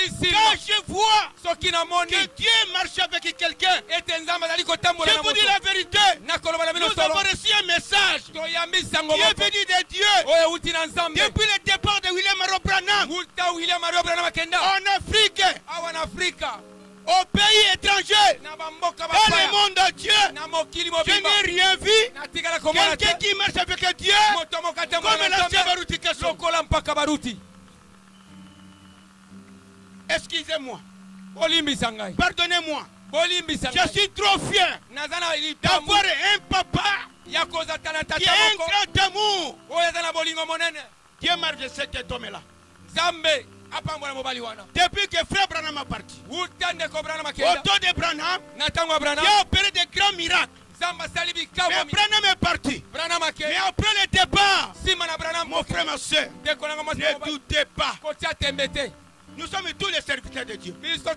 quand je vois que Dieu marche avec quelqu'un, je vous dis la vérité. Nous avons reçu un message qui est venu de Dieu depuis le départ de William Branham en Afrique, au pays étranger, dans le monde entier. Je n'ai rien vu. Quelqu'un qui marche avec Dieu comme l'ancien Baruti Kasson. Excusez-moi. Pardonnez-moi. Je suis trop fier d'avoir un papa qui a un grand amour. Dieu marche de cet homme-là. Depuis que frère Branham est parti, au temps de Branham, il a opéré de grands miracles. Mais Branham est parti. Mais après le départ, mon frère, ma soeur, ne doutez pas. Nous sommes tous les serviteurs de Dieu. Mais Dieu,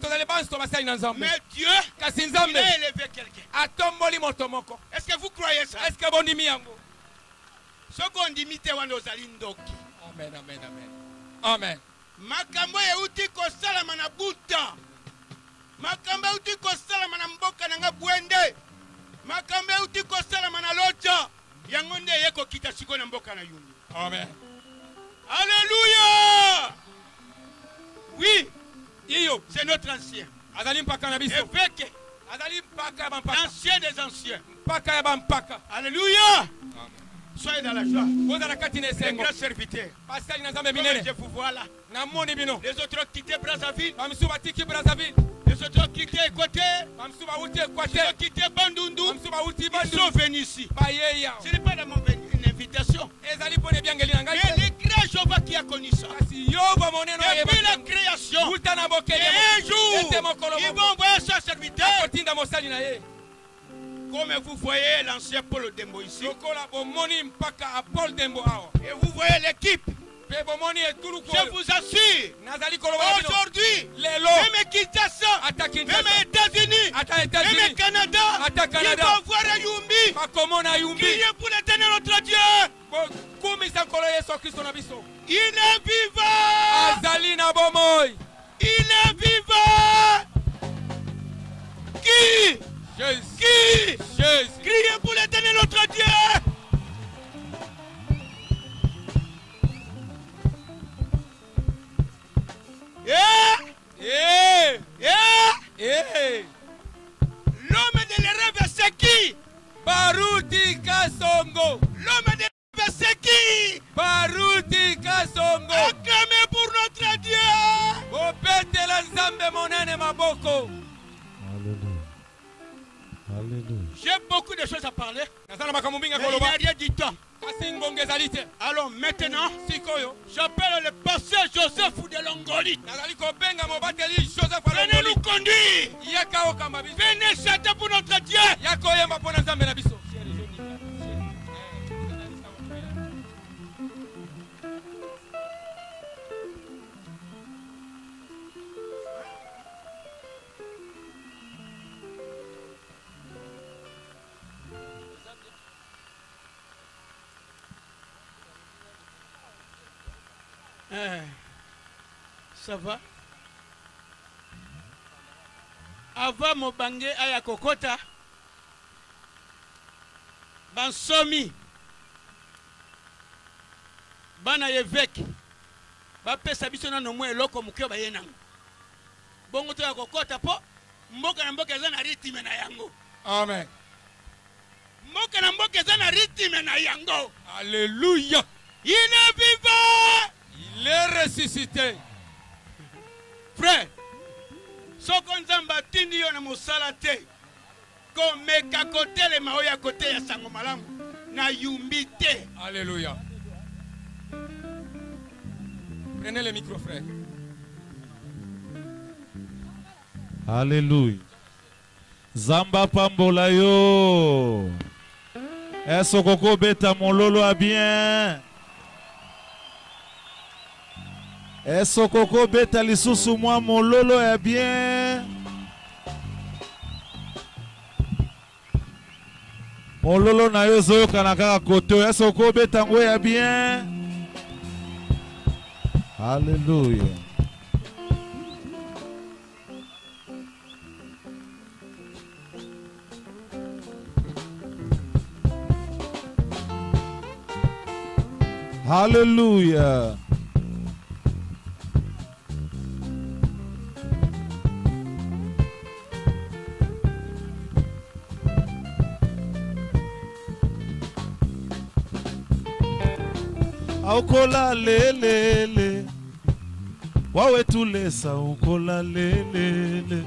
il a élevé quelqu'un. Est-ce que vous croyez ça? Ce qu'on dit, amen, amen, amen. Amen. Makambo euti kosala manabuta. Makambo euti kosala manamboka nanga bwende. Makambo euti kosala manalocha. Yangonde yeko kita siko na mboka na yumi. Amen. Alléluia. Oui, c'est notre ancien. Évêque. Ancien des anciens. Alléluia. Soyez dans la joie. Les grands serviteurs. Je vous vois là. Les autres ont quitté Brazzaville. Les autres ont quitté Équateur. Les autres ont quitté Bandundu. Ils sont venus ici. Ce n'est pas une invitation. Mais les grands Jéhovah qui a connu ça. Depuis la création. Et un jour, ils vont envoyer sa serviteur. Comme vous voyez l'ancien Paul Dembo ici. Et vous voyez l'équipe. Je vous assure, aujourd'hui, même Kinshasa, même États-Unis, même Canada, ils vont voir un Yumbi, crier pour l'éternel notre Dieu. Il est vivant. Il est vivant. Qui? Qui? Criez pour l'éternel notre Dieu. L'homme de les rêves c'est qui? Baruti Kasongo. L'homme de les rêves c'est qui? Baruti Kasongo. Acclamez pour notre Dieu. Opete la nzambe monene maboko. J'ai beaucoup de choses à parler. Mais il n'y a rien du temps. Alors maintenant, j'appelle le pasteur Joseph de Longoli. Venez nous conduire. Venez chanter pour notre Dieu. Ça va? Avant Mobange aya kokota bansomi bana évêque bapesa biso na nomwe eloko mukyo bayenango bongo to ya kokota po mboka na mboka eza na rythme na yango. Amen. Mboka na mboka eza na rythme na yango. Alléluia. Il est vivant. Il est ressuscité. Frère, ce qu'on zamba tindi yo na musala te. Komeka kote le maoya kote ya sango malamu na yumbi te. Alléluia. Prenez le micro, frère. Alléluia. Zamba pambola yo. Est-ce que beta mon lolo a bien? Est-ce que beta lisusu moi mon lolo est bien? Mon lolo na yo zo kanaka koto. Est-ce que beta ngo est bien? Alléluia. Hallelujah. Aukola lelele wawe tulesa ukola lelele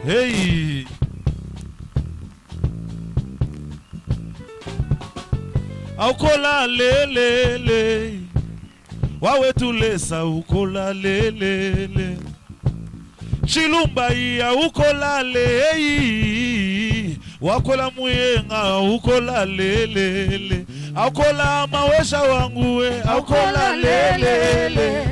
hey aukola lelele wawe tulesa ukola lelele Chilumba ya ukola le wakola muyenga ukola lelele aukola mawesha wangu we aukola lelele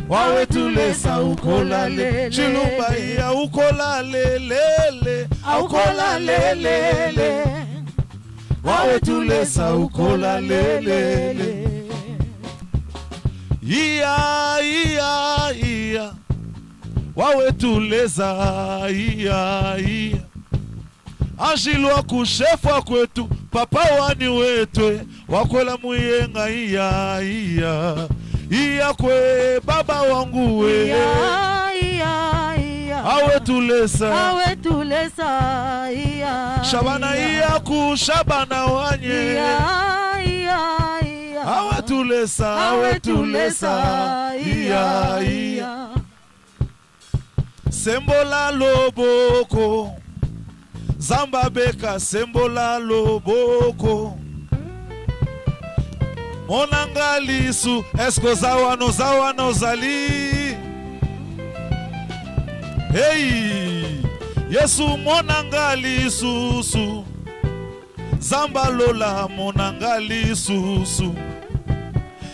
wawe tulesa ukola le Chilumba ya ukola lelele aukola lelele wawe tulesa ukola lelele iya wawe tuleza iya Anjilwa kushefwa kwetu papa wani wetwe wakola muyenga iya kwe baba wangu we awe tulesa iya Shabana iya kushabana wanye awe tulesa iya Sembola loboko Zamba beka sembola loboko Monangalisu esko zawano zali Hey Yesu monangalisu su Zamba lola monangalisu su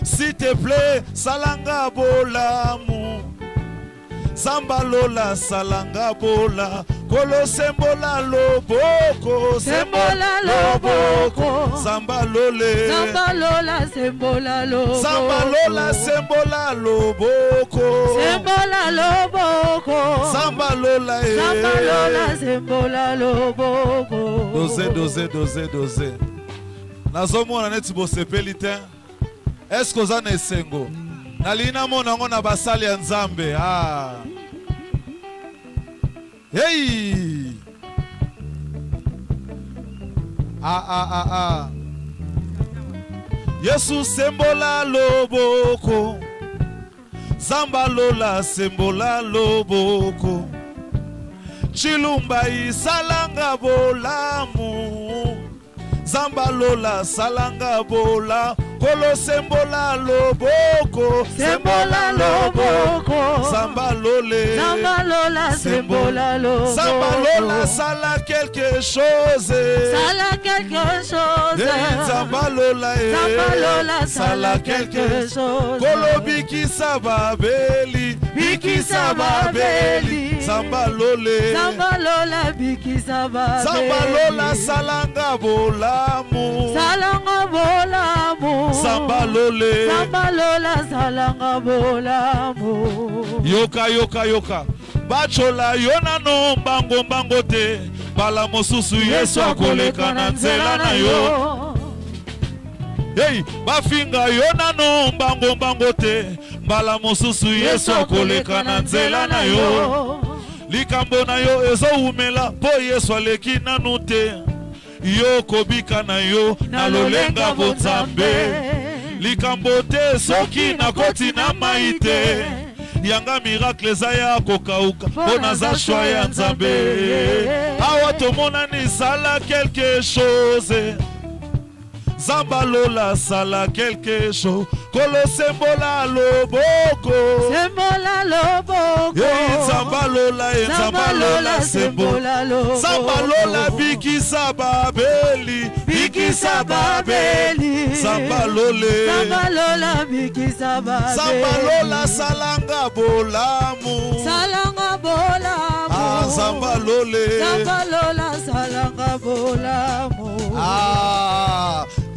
S'il te plaît salanga bolamu Zamba lola salanga bola Kolo sembola loboko Sembola loboko Zamba lole Zamba lola sembola loboko Zamba lola sembola loboko Sembola loboko Zamba lola Zamba lola sembola loboko Doze Nazomona neti bosepeli te Esko za na esengo Nalina mona ngona basali ya Nzambe Hey Yesu sembola loboko Zamba lola sembola loboko Chilumba isalanga bolamu Zamba lola salanga bola Kolo sembola loboko Sembola loboko Zamba lole Zamba lola sembola loboko Zamba lola sala quelque chose Sala quelque chose Zamba lola sala quelque chose Kolo biki sababeli Biki sababeli Zamba lola biki sababeli Zamba lola salanga bolamu Salanga bolamu Zamba lola salanga bolamu Yoka Bachola yona no mbango te Bala mosusu Yesu akoleka na nzela na yo Hey, bafinga yona no mbango te Bala mosusu Yesu akoleka na nzela na yo Likambo na yo ezo umela po Yesu aleki nanu te Yo kobika na yo na lolenga bozambe Likambo te soki na koti na maite Yanga miracle za ya kokauka Bona za shwa ya Nzambe Awa tomona ni sala quelque chose Zamba lola sala quelque chose Kolo sembola loboko Sembola loboko Zamba lola sembola loboko Zamba lola biki sababeli Zamba lola biki sababeli Zamba lola salanga bolamu Zamba lola salanga bolamu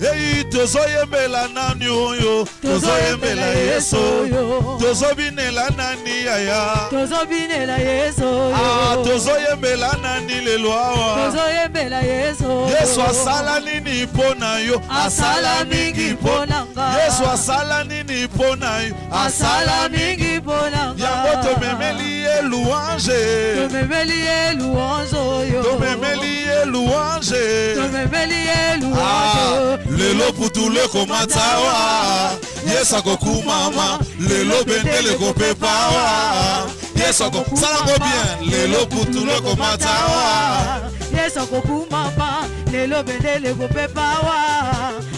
Hey, tozoyembela nani oyo, tozoyembela Yesu oyo, tozobinela nani yaya, tozobinela Yesu oyo, ah, tozoyembela nani lelo awa, tozoyembela Yesu oyo. Yesu asala nini pona yo, asala mingi pona nga, Yesu asala nini pona yo, asala mingi pona nga, yango tomemeli ye louange, tomemeli ye louange oyo, tomemeli ye louange, tomemeli ye louange. Lelo putule komatawa, Yesu akokumama, lelo bendele kopepawa, Yesu akosalango bien, lelo putule komatawa, Yesu akokumama, lelo bendele kopepawa,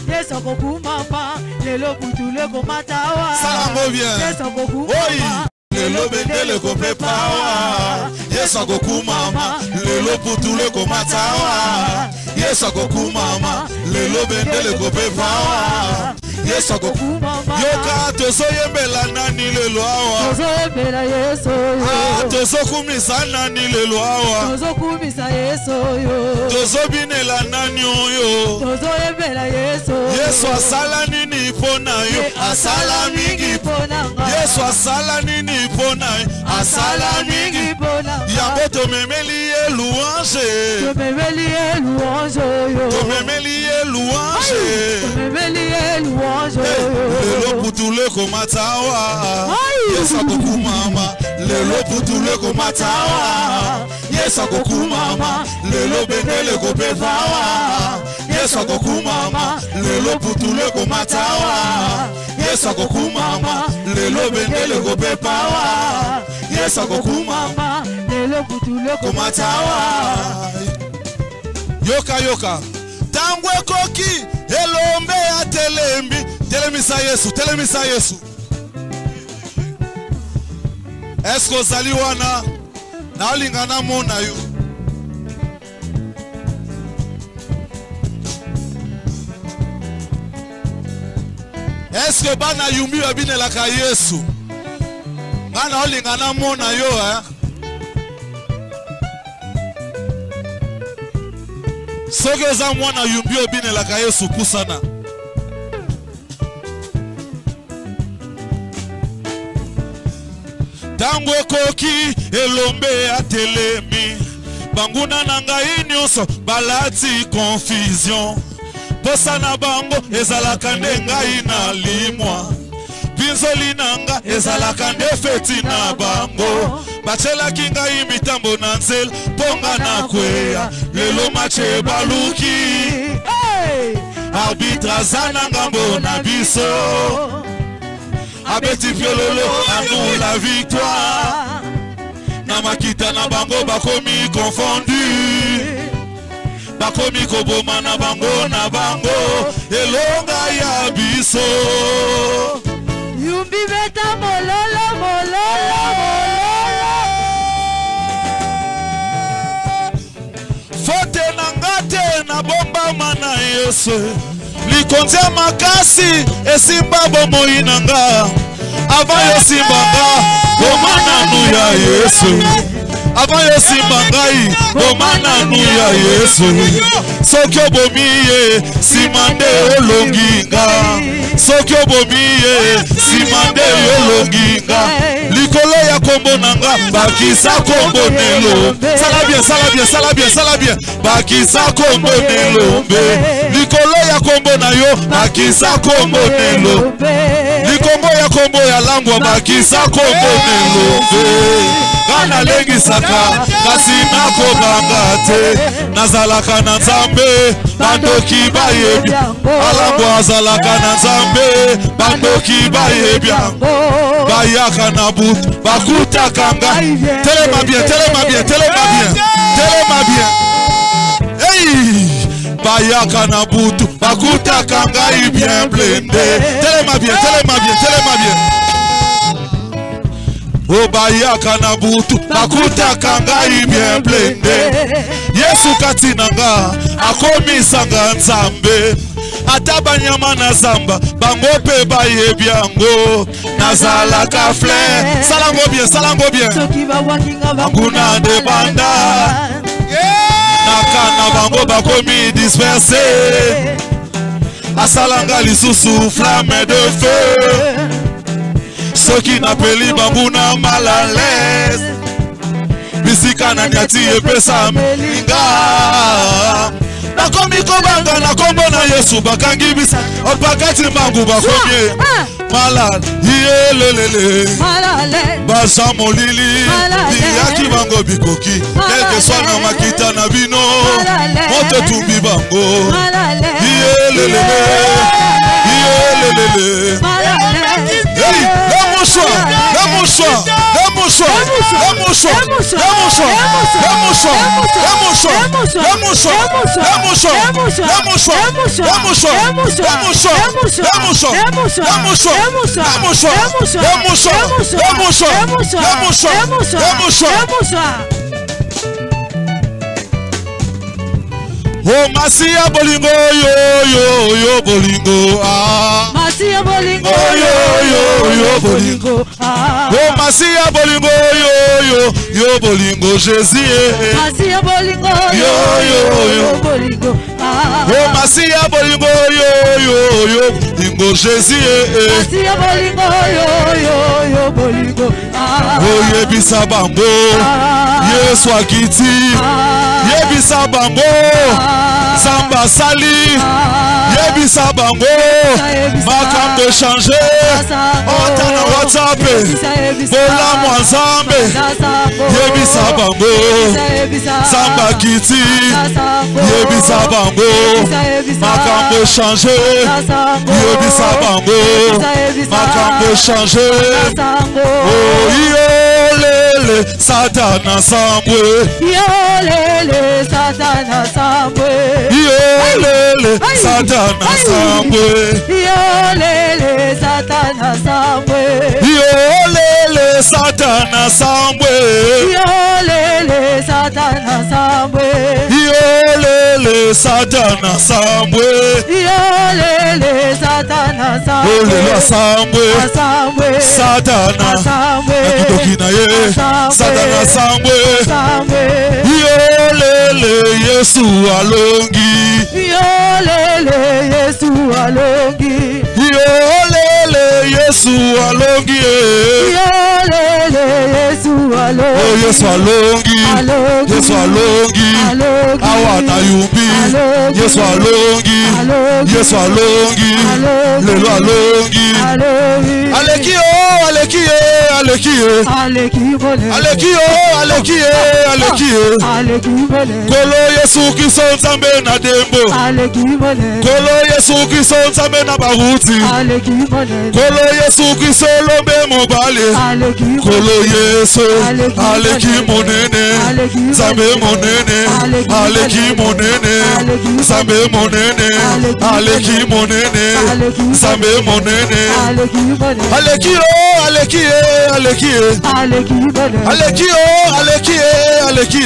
Yesu akokumama, lelo putule komatawa, salango bien, Yesu akokumama, lelo bendele kopepawa, Yesu akokumama, lelo putule komatawa, Yesu akokumama, lelo bendele kopepawa, Yesu akokumama. Yoka tozoyembela nani lelo awa, tozoyembela Yesu oyo, ah, tozokumisa nani lelo awa, tozokumisa Yesu oyo, tozobinela nani oyo, tozoyembela Yesu oyo. Yesu asala nini pona yo, asala mingi pona nga, Yesu asala nini pona yo, asala mingi pona nga, yango tomemeli ye louange, tomemeli ye louange oyo, tomemeli ye louange, tomemeli ye louange oyo, lelo putule komatawa, Yesu akokumama, lelo putule komatawa, Yesu akokumama, lelo bendele kopepawa, Yesu akokumama, lelo putule komatawa, Yesu akokumama, lelo bendele kopepawa, Yesu akokumama, lelo putule komatawa. Yoka yoka tangu ekoki elombe ya telembi, telemisa Yesu, telemisa Yesu. Esko zali wana na olingana mona yo, eske bana yumbi babinelaka Yesu ngana olingana mona yo eh? Soki eza mwana yumbi obinelaka Yesu pusana. Tango ekoki elombe atelemi, banguna na ngai nyonso balati confusion, posa na bango ezalaka nde ngai na limwa, binzoli nanga ezalaka nde feti na bango, bachelaki ngai mitambo na nzela ponga na kweya, lelo mache baluki arbitre aza na ngambo na biso, abeti fiololo anu la victoire, na makita na bango bakomi confondu, bakomi koboma na bango na bango, elonga ya biso. Yumbi beta mololo mololo fote na ngate na bomba mana Yesu, likonzia makasi esimba bomoi nanga, ava yosimbanga bomana nu ya Yesu, ava yosimbangai bomana nu ya Yesu, soki obomiye simande olonginga, soki obomiye simande olonginga, likolo ya kombo nanga bakisa kombo nelombe, sala bien sala bien sala bien sala bien, bakisa kombo nelombe, likolo ya kombo na yo bakisa kombo nelombe, likombo ya kombo ya langwa bakisa kombo nelombe, kana lengisaka kasi nakobanga te, nazalaka na Nzambe bandoki bayebi, alangwa azalaka na Nzambe bandoki bayebi, bayaka na butu bakutaka ngai, telema bien telema bien telema bien telema bien, hey, bayaka na butu bakutaka ngai bien blende, telema bien telema bien telema bien, obayaka na butu bakutaka ngai bien blende, Yesu kati nanga akomisanga Nzambe, ata banyama na zamba bango pe bayebi yango, nazalaka flair, salango bien salango bien, banguna de banda nakana bango bakomi disperse, asalanga lisusu flamme de feu. Soki napeli bambuna mal à l'aise. Bisika na nyati epesa melinga. Nakomi kobanga na kombo na Yesu bakangi bisa. Opakati mangu bakomye. Malade, yelelele. Malade. Basa molili. Yaki bango bikoki. Quelque soit na makita na bino. Moto tumbi bango. Yelelele. Yelelele. Hey, le mouchoir. Le mouchoir. Le mouchoir. Le mouchoir. Le mouchoir. Le mouchoir. Le mouchoir. Le mouchoir. Le mouchoir. Le mouchoir. Le mouchoir. Le mouchoir. Le mouchoir. Le mouchoir. Le mouchoir. Le mouchoir. Le mouchoir. Le mouchoir. Oh Masia bolingo yo bolingo ah. Masia bolingo yo bolingo ah. Oh Masia bolingo yo bolingo Jésus. Masia bolingo yo bolingo ah. Oh Masia bolingo yo bolingo Jésus. Masia bolingo yo bolingo ah. Oh yebisa bango Yesu akiti yebisa bango Samba sali, yebisa bango, makam de changer, otana WhatsApp, bola mwanzambe, yebisa bango, samba kiti, yebisa bango, makam de changer, yebisa bango, makam de changer, oh yolele, satana sambwe, yolele, satana sambwe. Yolele satana sambwe. Yolele satana sambwe. Yolele satana sambwe. Yolele satana sambwe. Yolele satana sambwe. Yolele satana sambwe. Yolele sambwe. Satana sambwe. Nakitokina ye. Satana sambwe. Yolele Yesu alongi. Yolele Yesu alongi. Yolele Yesu alongi. Yolele Yesu alongi. Oh Yesu alongi. Yesu alongi. Awana yumbi. Yesu alongi. Yesu alongi. Lelo alongi. Alekio, alekio, alekio. Alekio, alekio, alekio. Kolo Yesu kiso nzambe na dembo. Kolo Yesu kiso nzambe na baruti. Kolo Yesu kiso lombe mobale. Kolo Yesu aleki monene. Zambe monene. Aleki monene. Zambe monene. Aleki monene. Zambe monene. Aleki o, aleki e, aleki e. Aleki o, aleki e, aleki e.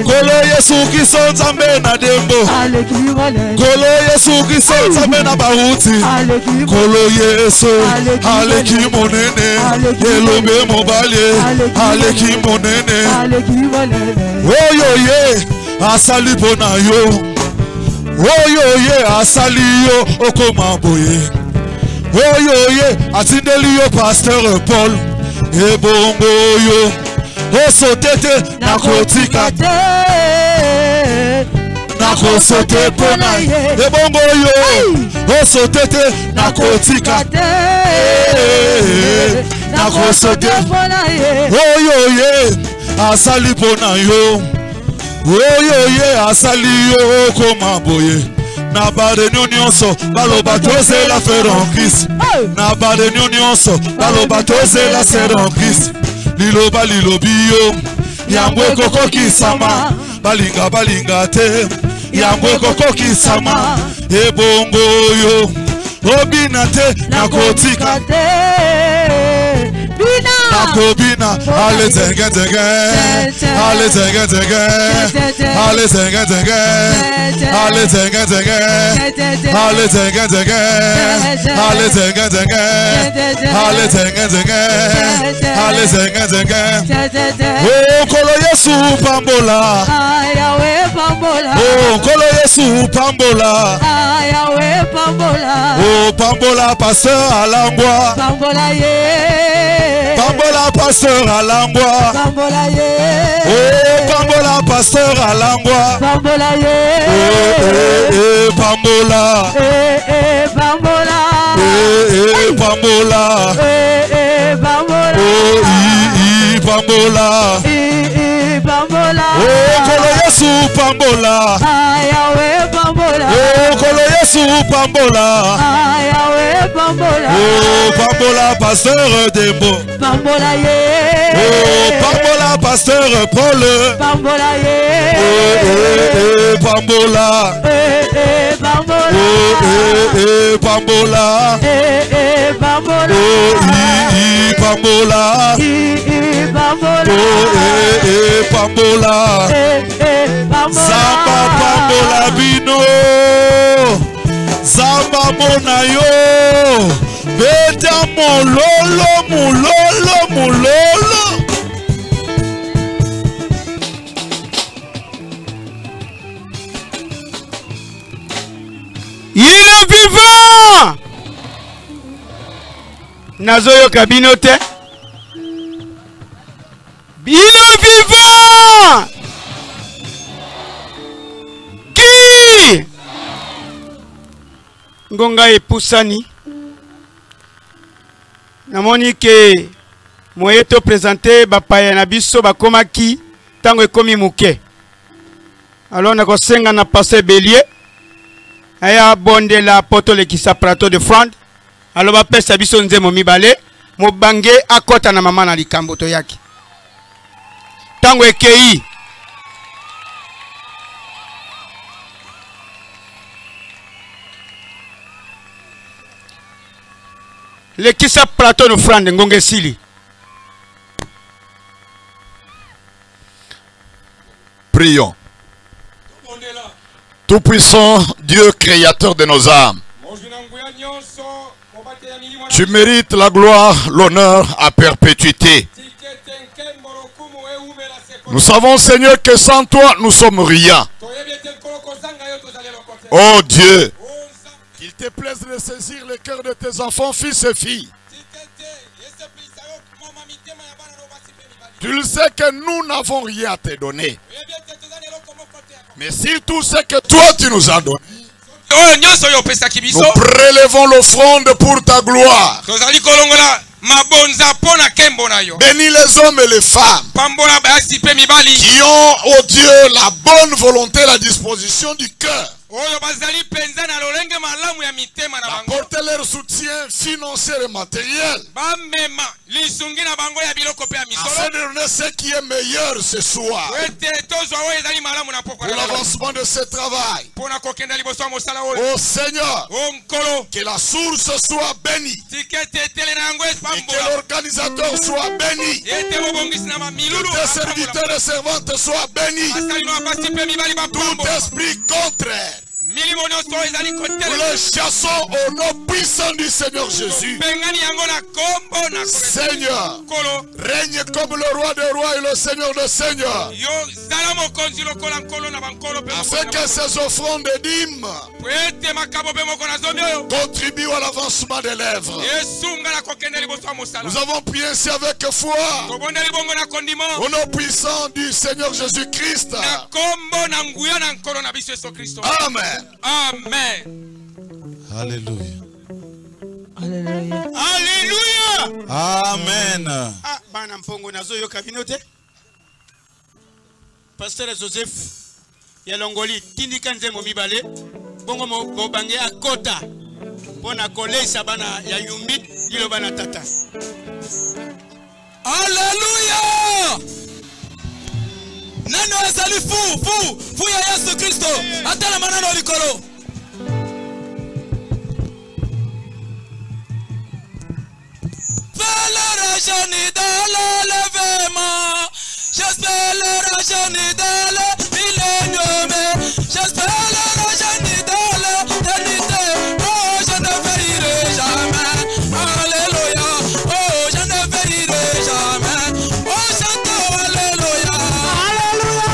Kolo Yesu kiso nzambe na dembo. Kolo Yesu kiso nzambe na baruti. Kolo Yesu aleki monene. Elombe mobale. Aleki monene. Oyo ye asali pona yo. Oyo ye asali yo okomaboye. Oyo ye atindeli yo Pasteur Paul. Ebongo yo osotete nakotika te. Nakosote pona ye. Ebongo yo osotete nakotika te. Nakosote pona ye. Oyo ye asali pona yo. Oyo ye asali yo komaboye. Na bade nyonso baloba tose la faire en Christ. Na bade nyonso baloba tose la faire en Christ. Liloba lilobiyo yambwe koko kisama. Balinga balinga te yambwe koko kisama. Ebongo yo obina te nakotika te. Nakobina ale zenge zenge. Ale zenge zenge. Ale zenge zenge. Ale zenge zenge. Ale zenge zenge. Ale zenge zenge. Ale zenge zenge. Ale zenge zenge. Oh kolo Yesu pambola. pambola. Oh, Nkolo Yesu pambola. Ah, Yahweh pambola. Oh, pambola pasteur Alangwa. Pambola ye. Pambola pasteur Alangwa. Pambola ye. Oh, pambola pasteur Alangwa. Pambola ye. Pambola. Pambola. Pambola. Pambola. Oh, pambola. Pambola. Oh, Nkolo Yesu pambola. Ah, Yahweh pambola. Oh, Nkolo Yesu pambola. Ah, Yahweh pambola. Oh, pambola pasteur Dembo. Pambola ye. Oh, pambola pasteur Paul. Pambola ye. Pambola. Pambola. Pambola. Pambola. Oh, pambola. Pambola. Oh, pambola. Zamba pambola bino. Zamba mona yo. Beta mololo, mololo, mololo. Il est vivant. Nazoyo kabinote. Il est vivant. Qui? Ngonga epusani. Namoni ke moyeto présenter bapaya na biso bakomaki tango ekomi muke. Alors na kosenga na passer Bélier. Aya bonde la poto le kisa plateau de front. Alors ba pesa biso nzemo mibale mo bange akota na mama na likambo to yaki. Tango ekei le kisa plateau de front ngonge sili. Prions. Tout-puissant Dieu créateur de nos âmes, tu mérites la gloire, l'honneur à perpétuité. Nous savons, Seigneur, que sans toi, nous sommes rien. Oh Dieu, qu'il te plaise de saisir le cœur de tes enfants, fils et filles. Tu le sais que nous n'avons rien à te donner. Mais surtout ce que toi tu nous as donné. Nous prélevons l'offrande pour ta gloire. Bénis les hommes et les femmes qui ont, oh Dieu, la bonne volonté, la disposition du cœur. Apporter leur soutien financier et matériel afin de donner ce qui est meilleur ce soir pour l'avancement de ce travail. Oh Seigneur, que la source soit bénie et que l'organisateur soit béni, que tes serviteurs et servantes soient bénis. Tout esprit contraire, nous les chassons au nom puissant du Seigneur Jésus. Seigneur, règne comme le roi des rois et le Seigneur des seigneurs, afin que ces offrandes de dîmes contribuent à l'avancement des lèvres. Nous avons prié ainsi avec foi au nom puissant du Seigneur Jésus-Christ. Amen. Amen. Alléluia. Alléluia. Alléluia. Amen. Ah, bana mpongo nazo yo kabinote. Pasteur Joseph Yalongoli tindika nzemo mibale. Bongo mo bange akota. Pona kolesa bana ya yumbi dilo bana tata. Alléluia. Nano ezali fu ya Yesu Kristo. Atala manano likolo. J'espère ni dans le levement, j'espère le ni dans le millénium, j'espère le ni dans l'éternité. Oh, je ne périrai jamais. Alléluia. Oh, je ne périrai jamais. Oh, chantons Alléluia. Alléluia.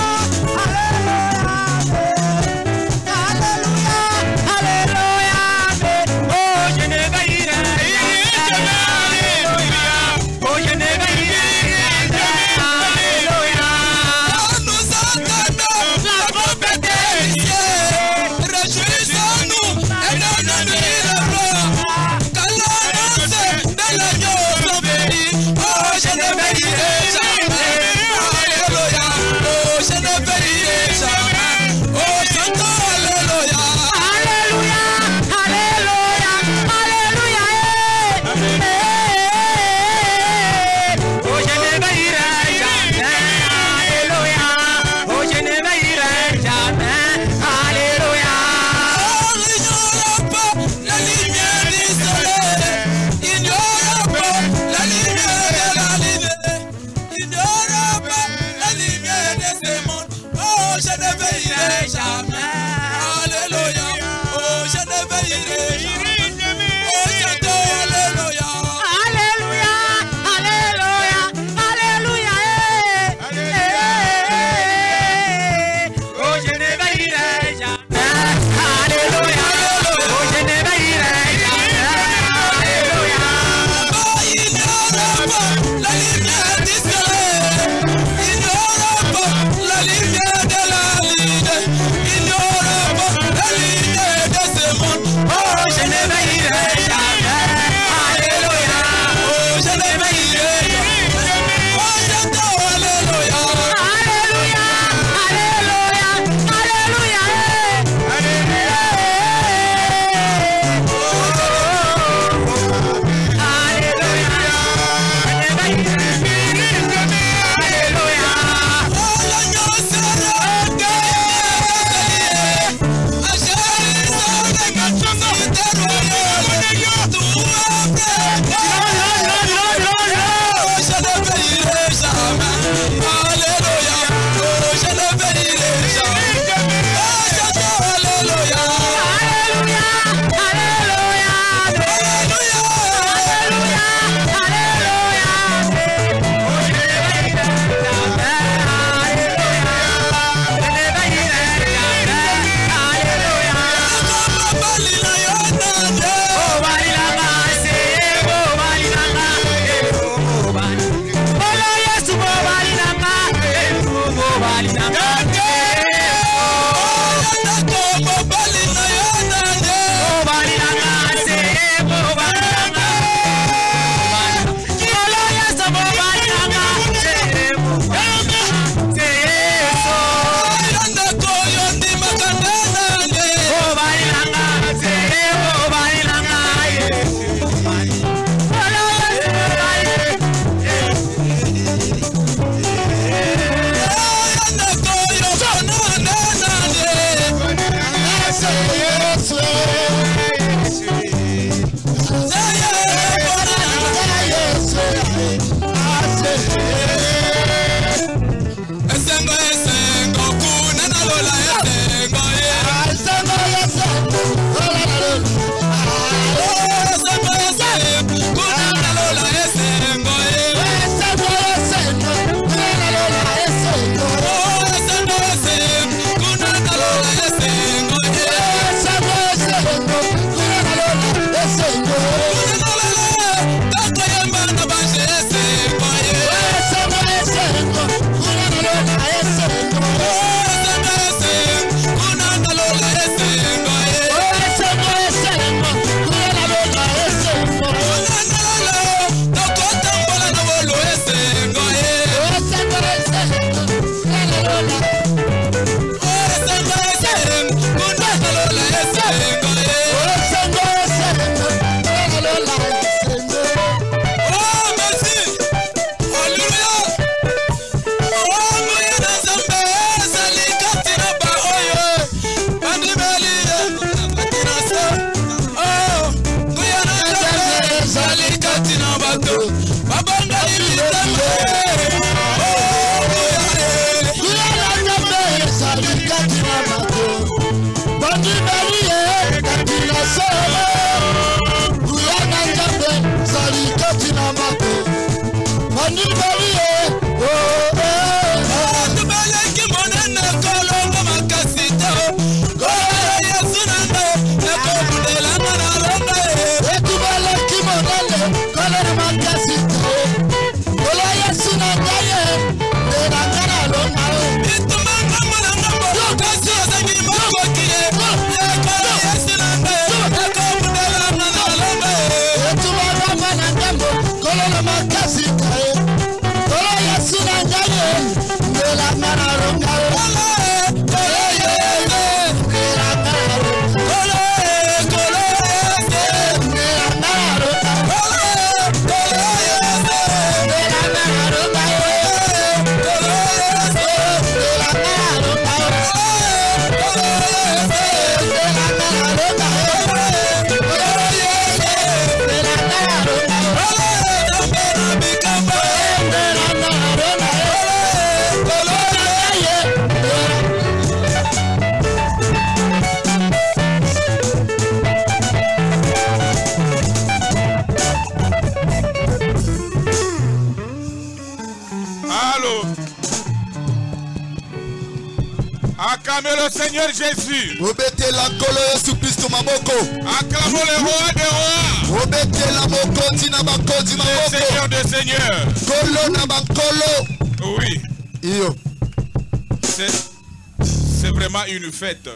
Acclamez le Seigneur Jésus. Acclamons le roi des rois. Le Seigneur des seigneurs. Oui. C'est vraiment une fête.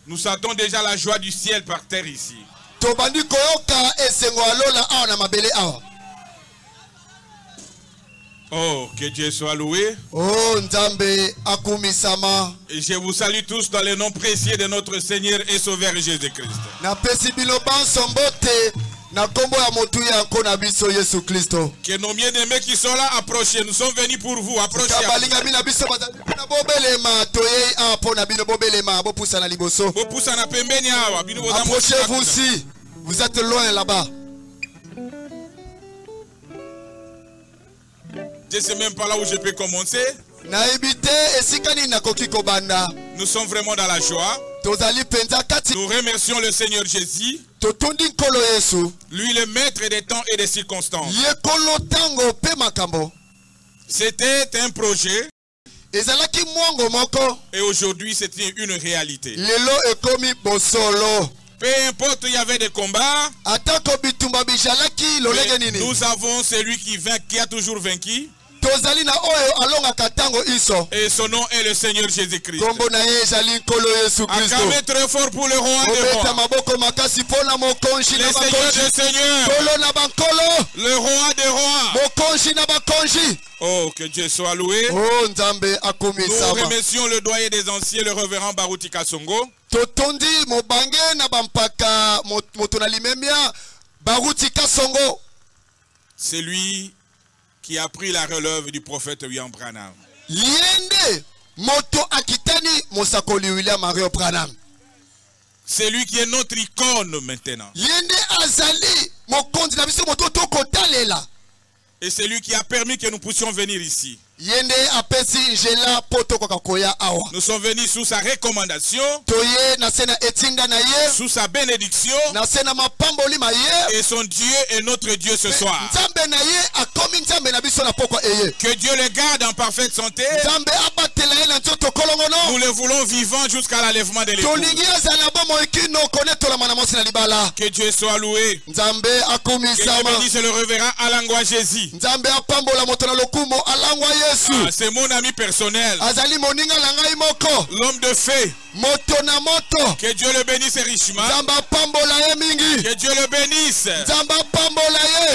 Nous sentons déjà la joie du ciel par terre ici. Oh, que Dieu soit loué. Oh, Nzambe akumisama. Et je vous salue tous dans le nom précieux de notre Seigneur et Sauveur Jésus-Christ. Que nos bien-aimés qui sont là, approchez. Nous sommes venus pour vous. Approchez. Approchez-vous aussi. Vous êtes loin là-bas. Je ne sais même pas là où je peux commencer. Nous sommes vraiment dans la joie. Nous remercions le Seigneur Jésus. Lui le maître des temps et des circonstances. C'était un projet. Et aujourd'hui c'est une réalité. Peu importe, il y avait des combats. Nous avons celui qui a toujours vaincu. Et son nom est le Seigneur Jésus-Christ. Acclamez très fort pour le roi des rois. Le Seigneur des seigneurs. Le roi des rois. Oh, que Dieu soit loué. Nous remercions le doyen des anciens, le révérend Baruti Kasongo. C'est lui qui a pris la relève du prophète William Branham. C'est lui qui est notre icône maintenant. Et c'est lui qui a permis que nous puissions venir ici. Nous sommes venus sous sa recommandation, sous sa bénédiction, et son Dieu est notre Dieu ce soir. Que Dieu le garde en parfaite santé. Nous le voulons vivant jusqu'à l'enlèvement de l'époux. Que Dieu soit loué. Que Dieu bénisse le révérend Alangwa Jésus. Ah, c'est mon ami personnel. L'homme de fée. Que Dieu le bénisse richement. Que Dieu le bénisse.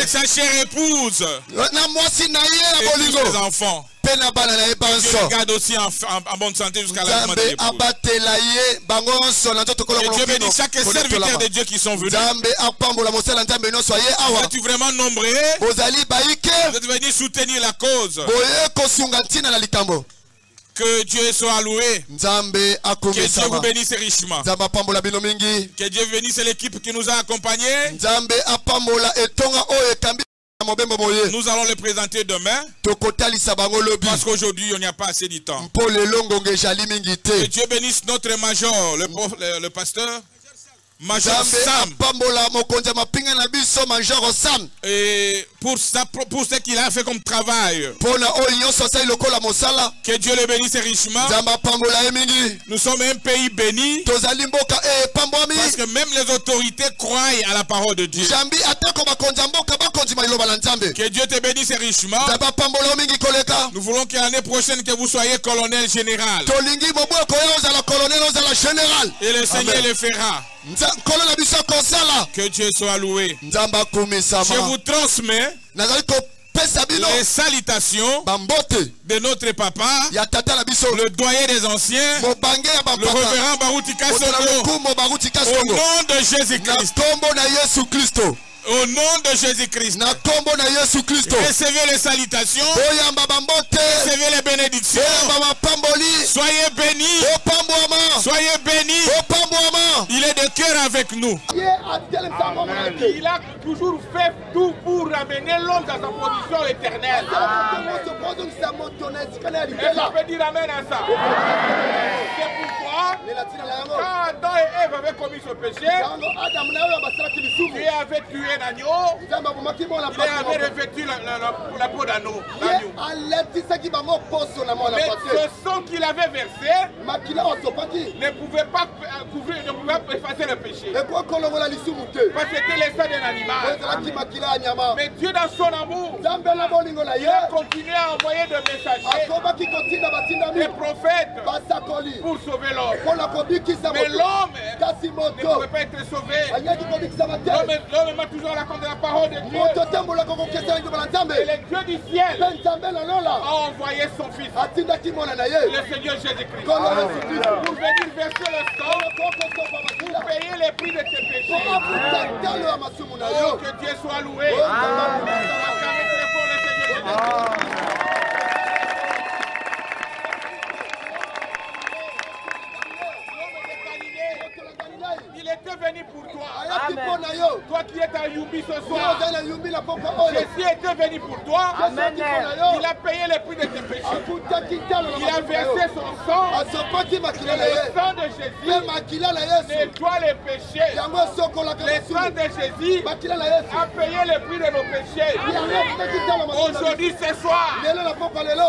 Et sa chère épouse. Et tous ses enfants. Que Dieu le garde aussi en bonne santé jusqu'à la fin de l'épouse. Que Dieu bénisse chaque serviteur de Dieu qui sont venus. Vous êtes vraiment nombreux. Vous êtes venus soutenir la cause. Que Dieu soit loué. Que Dieu vous bénisse richement. Que Dieu bénisse l'équipe qui nous a accompagnés. Nous allons le présenter demain. Parce qu'aujourd'hui, il n'y a pas assez de temps. Que Dieu bénisse notre major, le pasteur. Major Sam. Et pour ce qu'il a fait comme travail. Que Dieu le bénisse richement. Nous sommes un pays béni. Parce que même les autorités croient à la parole de Dieu. Que Dieu te bénisse richement. Nous voulons que l'année prochaine que vous soyez colonel général. Et le Seigneur le fera. Que Dieu soit loué. Je vous transmets les salutations de notre papa, le doyen des anciens, le révérend Baruti Kasongo, au nom de Jésus-Christ. Au nom de Jésus-Christ, recevez les salutations, recevez les bénédictions, soyez bénis, soyez bénis. Il est de cœur avec nous. Amen. Il a toujours fait tout pour ramener l'homme dans sa position éternelle. Et ça peut dire amen à ça. C'est pourquoi, quand Adam et Ève avaient commis ce péché, Dieu avait tué un agneau, il avait revêtu la peau d'agneau. Mais ce sang qu'il avait versé ne pouvait pas couvrir, ne pouvait pas effacer le péché. Parce que c'était le sang d'un animal. Mais Dieu, dans son amour, il a continué à envoyer des messagers, des prophètes pour sauver l'homme. Mais l'homme ne pouvait pas être sauvé. L'homme m'a toujours raconté la parole de Dieu. Et le Dieu du ciel a envoyé son fils, le Seigneur Jésus-Christ, pour venir verser le sang, pour payer les prix de tes péchés. Oh, que Dieu soit loué. Acclamez très fort le Seigneur Jésus-Christ. Il était venu pour toi. Amen. Toi qui es à Yumbi ce soir. Jésus était venu pour toi. Amen. Il a payé les prix de tes péchés. Il a versé son sang. Et le sang de Jésus nettoie les péchés. Le sang de Jésus a payé le prix de nos péchés. Aujourd'hui, ce soir,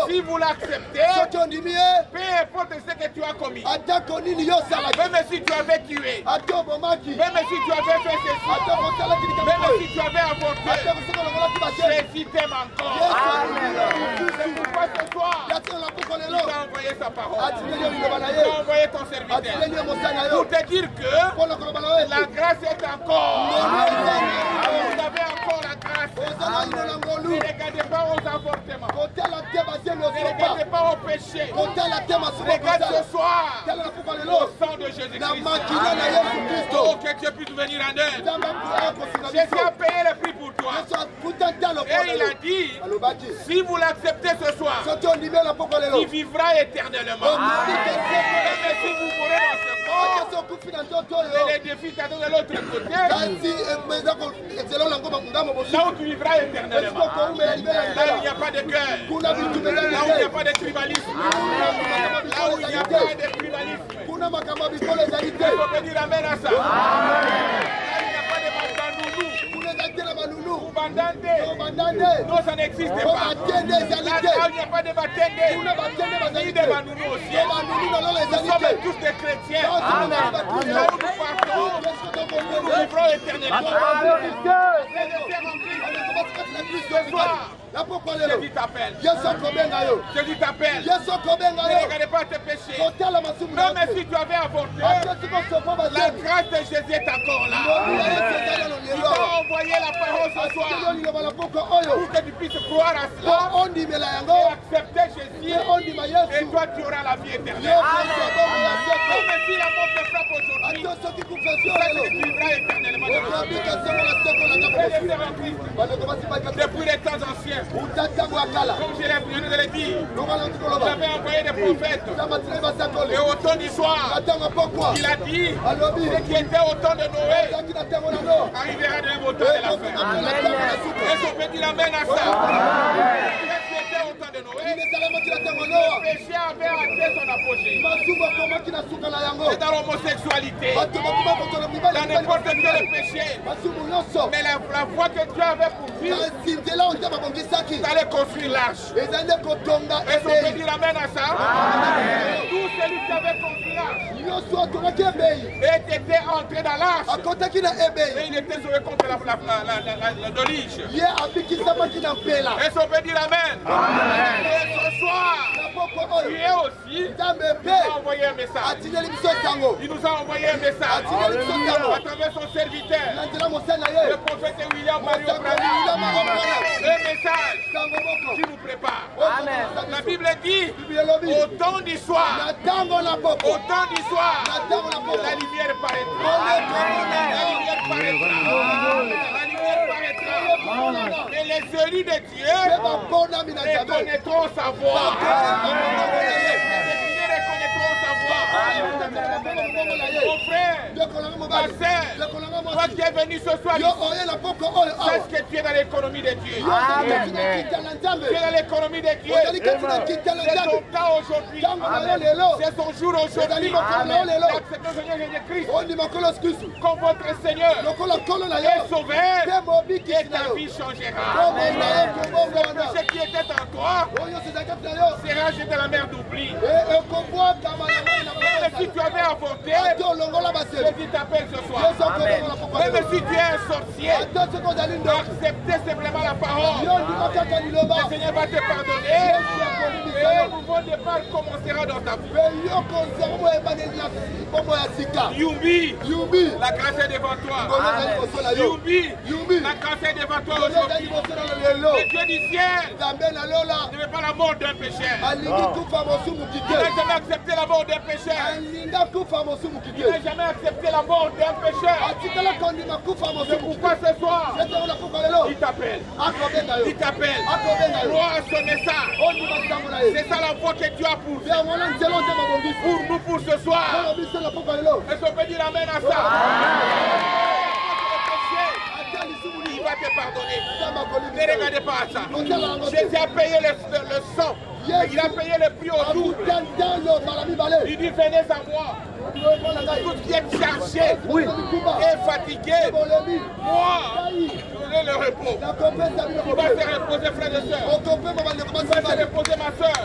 si vous l'acceptez, peu importe ce que tu as commis, même si tu avais tué, même si tu avais fait ceci, même si tu avais avorté, Jésus t'aime encore. C'est pourquoi ce soir, il t'a envoyé sa parole. Il t'a envoyé ton serviteur pour te dire que la grâce est encore. Vous avez encore la grâce. Ne regardez pas aux avortements. Ne regardez pas au péché. Regarde ce soir au sang de Jésus-Christ. Oh, que Dieu puisse venir en aide. Jésus a payé le prix pour toi. Et il a dit, si vous l'acceptez ce soir, il vivra éternellement. Même si vous mourrez dans ce corps, et les défis t'attendent de l'autre côté, là où tu vivras éternellement. Là où il n'y a pas de cœur. Là où il n'y a pas de tribalisme. Là où il n'y a pas de tribalisme. Il faut venir amen à ça. Là il n'y a pas de non, ça n'existe pas. Là où il n'y a pas de batende, ni de banoulou aussi. Nous sommes tous des chrétiens. Là où nous partons, nous vivrons éternellement. Ce soir, Jésus t'appelle. Jésus t'appelle. Ne regarde pas tes péchés. Même si tu avais avorté, la grâce de Jésus est encore là. Il t'a envoyé la parole ce soir pour que tu puisses croire à cela et accepter Jésus. Et toi, tu auras la vie éternelle. Même si la mort te frappe aujourd'hui, tu vivras éternellement. Depuis les temps anciens, comme je l'ai dit, j'avais envoyé des prophètes. Et au temps du soir, il a dit ce qui était au temps de Noé arrivera même au temps de la fin. Est-ce qu'on peut dire amen à ça? Ce qui était au temps de Noé, le péché avait atteint son apogée. C'est dans l'homosexualité, dans n'importe quel péché. Mais la voie que Dieu avait pour vivre, il allait construire l'arche. Est-ce qu'on peut dire amen à ça? Tout celui qui avait construit l'arche était entré dans l'arche et il était sauvé contre la dolige. Est-ce qu'on peut dire amen? Et ce soir, Dieu aussi nous a envoyé un message. Il nous a envoyé un message à travers son serviteur, le prophète William Mario Brady. Un message qui nous prépare. La Bible dit au temps du soir, la lumière paraîtra. La lumière paraîtra. Et les élus de Dieu reconnaîtront sa voix. Mon frère, ma sœur, toi qui es venu ce soir, sache que tu es dans l'économie de Dieu. Tu es dans l'économie de Dieu. C'est ton temps aujourd'hui. C'est son jour aujourd'hui. Acceptez le Seigneur Jésus-Christ comme votre Seigneur et Sauveur, et ta vie changera. Le péché qui était en toi sera jeté dans la mer d'oubli. Même si tu avais avorté, Jésus t'appelle ce soir. Même si tu es un sorcier, acceptez simplement la parole. Le Seigneur va te pardonner et un nouveau départ commencera dans ta vie. Yumbi, la grâce est devant toi. Yumbi, la grâce est devant toi aujourd'hui. Le Dieu du ciel ne veut pas la mort d'un pécheur. Il n'a jamais accepté la mort d'un pécheur. Il n'a jamais accepté la mort d'un pécheur. C'est pourquoi ce soir, il t'appelle. Il t'appelle. Crois à ce message. C'est ça la voie que tu as pour nous pour ce soir. Est-ce qu'on peut dire amen à ça? Il va te pardonner. Ne regardez pas à ça. Jésus a payé le sang Il a payé le prix au double. Il dit venez à moi. Tout qui est chargé et fatigué, moi, je donne le repos. Tu vas te reposer, frère et soeur. Tu vas te reposer, ma soeur.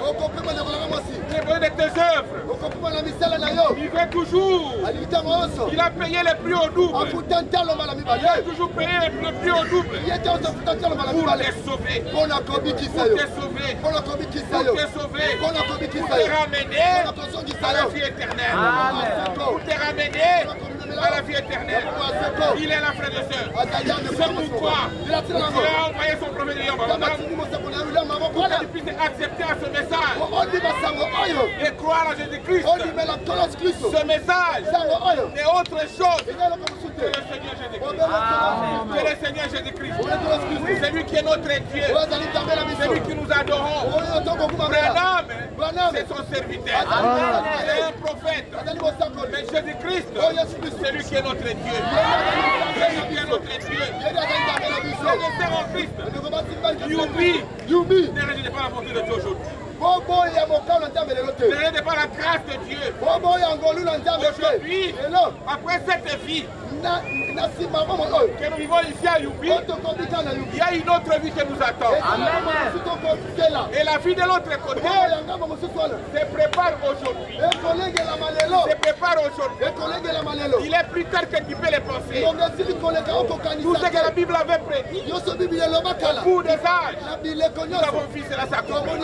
Tu veux de tes œuvres. Il veut toujours. Il a payé le prix au double. Il a toujours payé le prix au double. Pour les sauver. Pour te sauver. Pour te sauver. Pour te ramener à la vie éternelle. Pour te ramener à la vie éternelle. Il est là, frère et soeur. C'est pourquoi il a envoyé son prophète pour que tu puisses accepter à ce message et croire en Jésus-Christ. Ce message n'est autre chose que le Seigneur Jésus-Christ. Que le Seigneur Jésus-Christ. C'est lui qui est notre Dieu. C'est lui qui nous adorons. Branham, c'est son serviteur. C'est un prophète. Mais Jésus-Christ, c'est lui qui est notre Dieu. C'est lui qui est notre Dieu. C'est en Christ. Youbi. Ne rejetez pas la volonté de Dieu aujourd'hui. Ne rejetez pas la grâce de Dieu. Aujourd'hui, après cette vie que nous vivons ici à Youbi, il y a une autre vie qui nous attend. Et la vie de l'autre côté se prépare aujourd'hui. Se prépare aujourd'hui. Il est plus tard que tu peux les penser. Tout ce que la Bible avait prédit, au bout des âges, nous avons vu cela s'accomplir.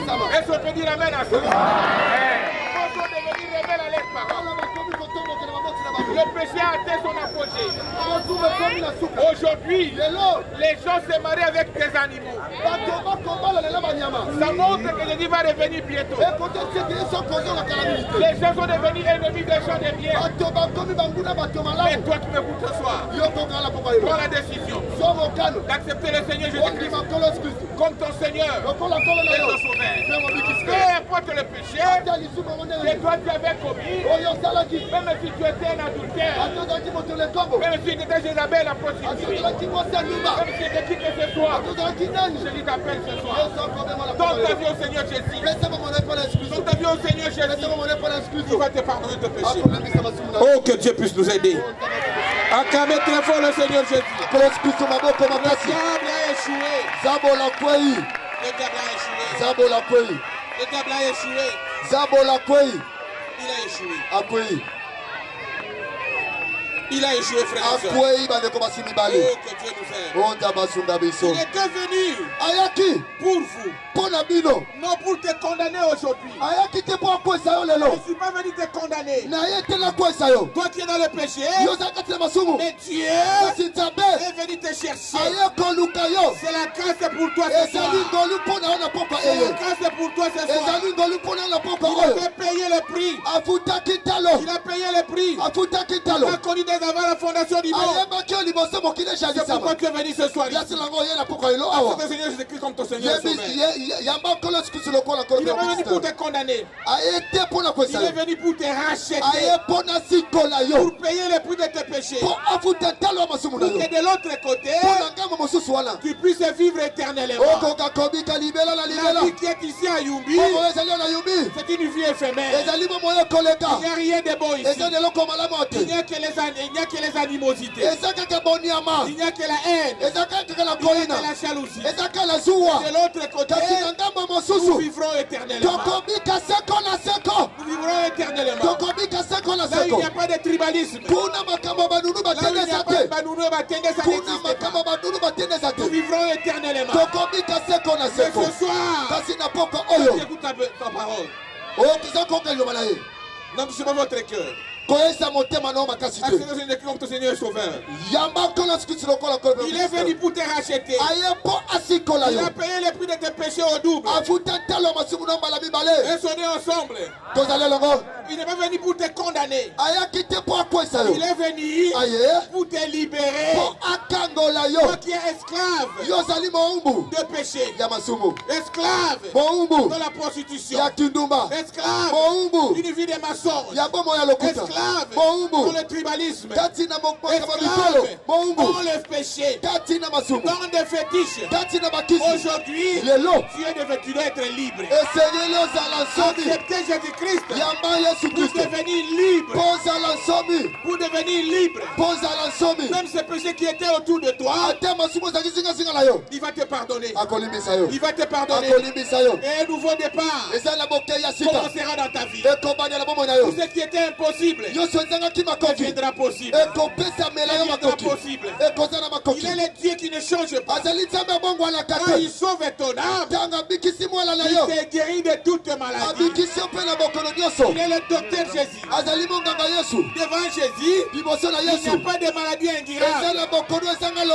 Est-ce qu'on peut dire amen à ça? Il faut devenir rebelle à l'aide parole. Le péché a atteint son apogée. Aujourd'hui, les gens se marient avec des animaux. Ça montre que Jésus va revenir bientôt. Les gens sont devenus ennemis des gens de bien. Et toi qui m'écoutes ce soir, prends la décision d'accepter le Seigneur Jésus-Christ comme ton Seigneur et ton sauveur. Peu importe le péché que toi tu avais commis, même si tu étais un adultère, même si tu étais Jézabel la prostituée, même si tu étais qui que ce soit, je dis t'appelle ce soir. Donne ta vie au Seigneur Jésus. Donne ta vie au Seigneur Jésus. Tu vas te pardonner de péché. Oh, que Dieu puisse nous aider. Acclamez très fort le Seigneur Jésus. Le diable a échoué. Le diable a échoué. Le diable a échoué. Il a échoué. Il a échoué, frère et soeur. Oh, que Dieu nous aide. Il était venu pour vous. Non pour te condamner aujourd'hui. Je ne suis pas venu te condamner. Toi qui es dans le péché, mais Dieu est venu te chercher. C'est la grâce pour toi ce soir. C'est la grâce pour toi ce soir. Il a payé le prix. Il a payé le prix. Il a connu dès avant la fondation du monde. C'est pourquoi tu es venu ce soir. Accepte le Seigneur Jésus-Christ comme ton Seigneur et Sauveur. Il est venu pour te condamner. Il est venu pour te racheter. Pour payer le prix de tes péchés. Pour que de l'autre côté, tu puisses vivre éternellement. La vie qui est ici à Youbi, c'est une vie éphémère. Il n'y a rien de beau ici. Il n'y a que les animosités. Il n'y a que la haine. Il n'y a que la jalousie. De l'autre côté, nous vivrons éternellement. Nous vivrons éternellement. Là où il n'y a pas de tribalisme. Là où il n'y a pas de banounou et batende, ça n'existe pas. Nous vivrons éternellement. Mais ce soir, écoute ta parole. Non, ce n'est pas votre cœur. Accepte le Seigneur comme ton Seigneur et Sauveur. Il est venu pour te racheter. Il a payé le prix de tes péchés au double. Et sonnez ensemble. Il n'est pas venu pour te condamner. Il est venu pour te libérer. Toi qui es esclave de péché. Esclave de la prostitution. Esclave d'une vie de mensonge. Esclave dans le tribalisme. Esclave dans le péché. Dans des fétiches. Aujourd'hui, tu dois être libre. Acceptez Jésus-Christ pour devenir libre. Pour devenir libre. Même ce péché qui était autour de toi, il va te pardonner. Il va te pardonner. Et un nouveau départ commencera dans ta vie. Tout ce qui était impossible deviendra possible. Il est le Dieu qui ne change pas. Quand il sauve ton âme, il te guérit de toutes maladies. Il est le docteur Jésus. Devant Jésus, il n'y a pas de maladie incurable.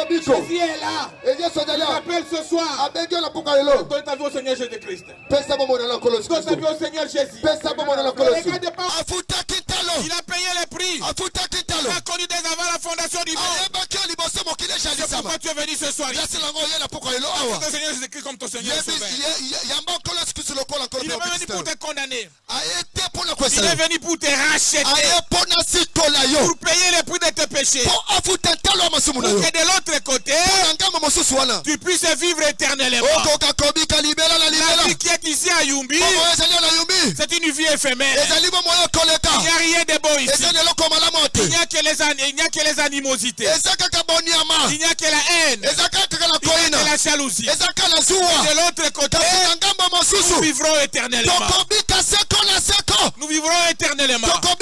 Jésus est là. Il appelle ce soir. Donne ta vie au Seigneur Jésus-Christ. Donne ta vie au Seigneur Jésus. Regarde pas. Il a payé le prix. Il a connu dès avant la fondation du monde. C'est pourquoi tu es venu ce soir. Accepte le Seigneur Jésus-Christ comme ton Seigneur et Sauveur. Il n'est pas venu pour te condamner. Il est venu pour te racheter. Pour payer le prix de tes péchés. Pour que de l'autre côté, tu puisses vivre éternellement. La vie qui est ici à Yumbi, c'est une vie éphémère. Il n'y a rien de beau ici. Il n'y a que les animosités. Il n'y a que la haine. Il n'y a que la jalousie. Et de l'autre côté, nous vivrons éternellement. Nous vivrons éternellement. Là où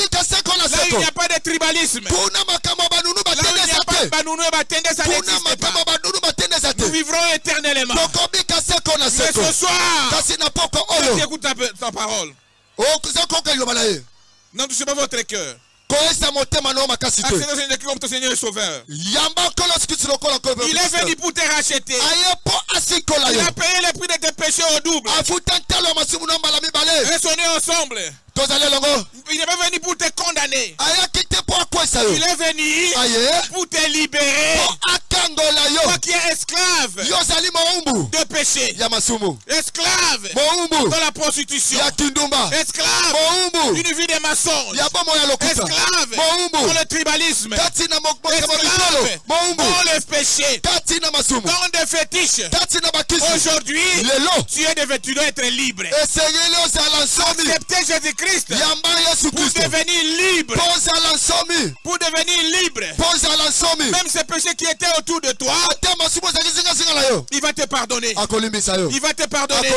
il n'y a pas de tribalisme. Là où il n'y a pas de banounou et batende, ça n'existe pas. Nous vivrons éternellement. Mais ce soir, tu écoutes ta parole. Ne touchez pas votre cœur. Acceptez le Seigneur comme ton Seigneur et Sauveur. Il est venu pour te racheter. Il a payé le prix de tes péchés au double. Résonnez ensemble. Il n'est pas venu pour te condamner. Il est venu pour te libérer. Toi qui es esclave de péché. Esclave de la prostitution. Esclave d'une vie de mensonge. Esclave dans le tribalisme. Esclave dans le péché. Dans des fétiches. Aujourd'hui, tu dois être libre. Acceptez Jésus-Christ pour devenir libre. Pour devenir libre. Même ce péché qui était autour de toi, il va te pardonner. Il va te pardonner.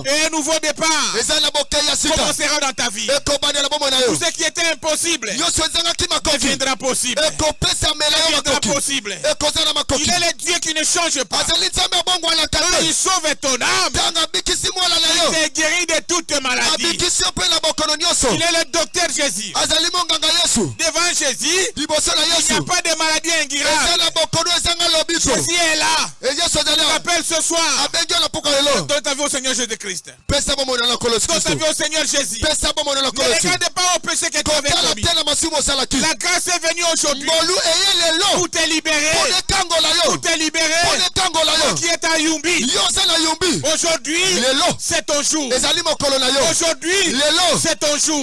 Et un nouveau départ commencera dans ta vie. Tout ce qui était impossible deviendra possible. Il est le Dieu qui ne change pas. Quand il sauve ton âme, il te guérit de toutes maladies. Il est le docteur Jésus. Devant Jésus, il n'y a pas de maladie incurable. Jésus est là. Il appelle ce soir. Donne ta vie au Seigneur Jésus-Christ. Donne ta vie au Seigneur Jésus. Ne regarde pas au péché que tu avais commis. La grâce est venue aujourd'hui pour te libérer. Pour te libérer. Toi qui est à Yumbi. Aujourd'hui, c'est ton jour. Aujourd'hui, c'est ton jour.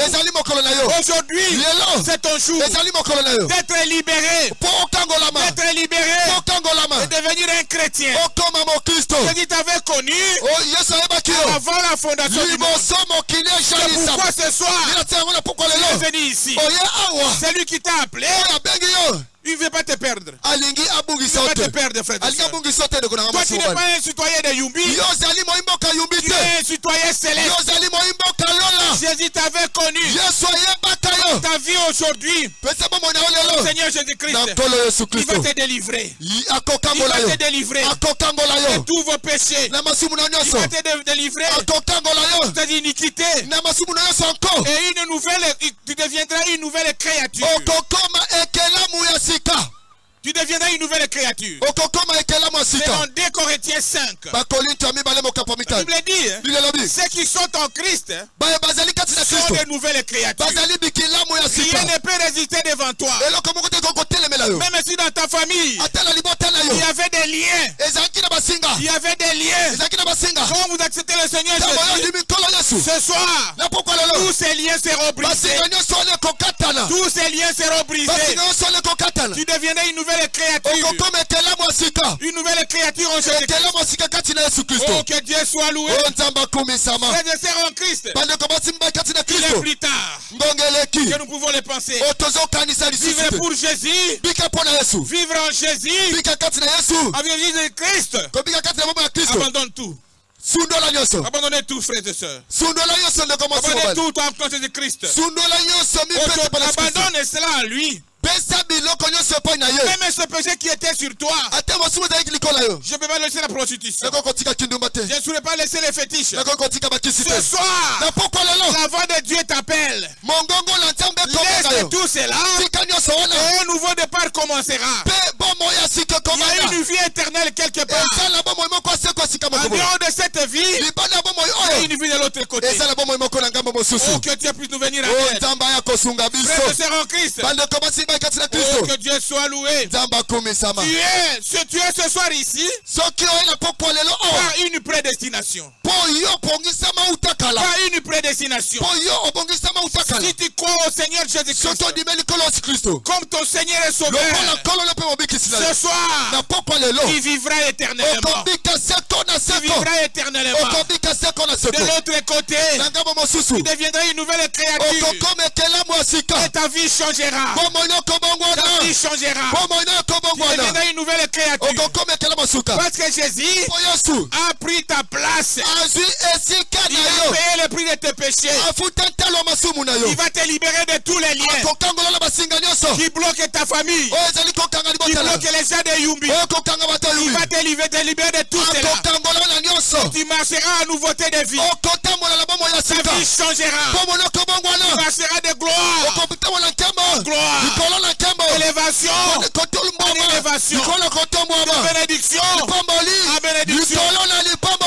Aujourd'hui, c'est ton jour. D'être libéré. D'être libéré. Et devenir un chrétien. Jésus t'avait connu avant la fondation du monde. C'est pourquoi ce soir, il est venu ici. C'est lui qui t'a appelé. Il ne veut pas te perdre. Il ne veut pas te perdre, frère. Toi, tu n'es pas un citoyen de Yumbi. Tu es un citoyen céleste. Jésus t'avait connu. Ta vie aujourd'hui, Seigneur Jésus-Christ, il va te délivrer. Il va te délivrer de tous vos péchés. Il va te délivrer de tes iniquités. Et tu deviendras une nouvelle créature. Tu Tu deviendras une nouvelle créature. C'est dans 2 Corinthiens 5. La Bible dit, ceux qui sont en Christ sont des nouvelles créatures. Rien ne peut résister devant toi. Même si dans ta famille, il y avait des liens. Il y avait des liens. Quand vous acceptez le Seigneur Jésus, ce soir, tous ces liens seront brisés. Tous ces liens seront brisés. Tu deviendras une nouvelle créature. Une nouvelle créature en Jésus-Christ. Oh, que Dieu soit loué. Frères et sœurs en Christ, il est plus tard que nous pouvons les penser. Vivre pour Jésus, vivre en Jésus, avec Jésus-Christ, abandonne tout. Abandonnez tout, frères et sœurs. Abandonnez tout en Jésus-Christ. Abandonne cela à lui. Même ce péché qui était sur toi, je ne peux pas laisser la prostitution. Je ne saurais pas laisser les fétiches. Ce soir, la voix de Dieu t'appelle. Laisse tout cela et un nouveau départ commencera. Il y a une vie éternelle quelque part. En dehors de cette vie, il y a une vie de l'autre côté. Oh, que Dieu puisse nous venir à l'aide. Frères et sœurs en Christ, oh, que Dieu soit loué. Tu es ce soir ici par une prédestination. Par une prédestination. Si tu crois au Seigneur Jésus-Christ comme ton Seigneur et Sauveur, ce soir, tu vivras éternellement. Tu vivras éternellement. De l'autre côté, tu deviendras une nouvelle créature. Et ta vie changera. Ta vie changera. Tu deviendras une nouvelle créature. Parce que Jésus a pris ta place. Il a payé le prix de tes péchés. Il va te libérer de tous les liens qui bloquent ta famille, qui bloquent les gens de Yumbi. Il va te libérer de tout cela. Tu marcheras en nouveauté de vie. Ta vie changera. Tu marcheras de gloire. Gloire. Élévation. Élévation. De bénédiction. En bénédiction.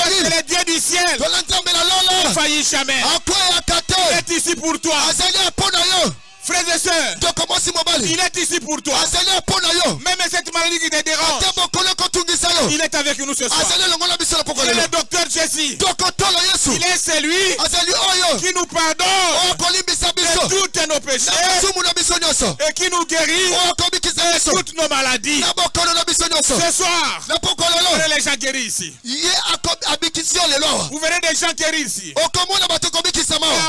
Et le Dieu du ciel ne faillit jamais. Il est ici pour toi. Frères et sœurs, il est ici pour toi. Même cette maladie qui te dérange, il est avec nous ce soir. Il est le docteur Jésus. Il est celui qui nous pardonne de toutes nos péchés et qui nous guérit de toutes nos maladies. Ce soir, vous verrez les gens guéris ici. Vous verrez des gens guéris ici. Et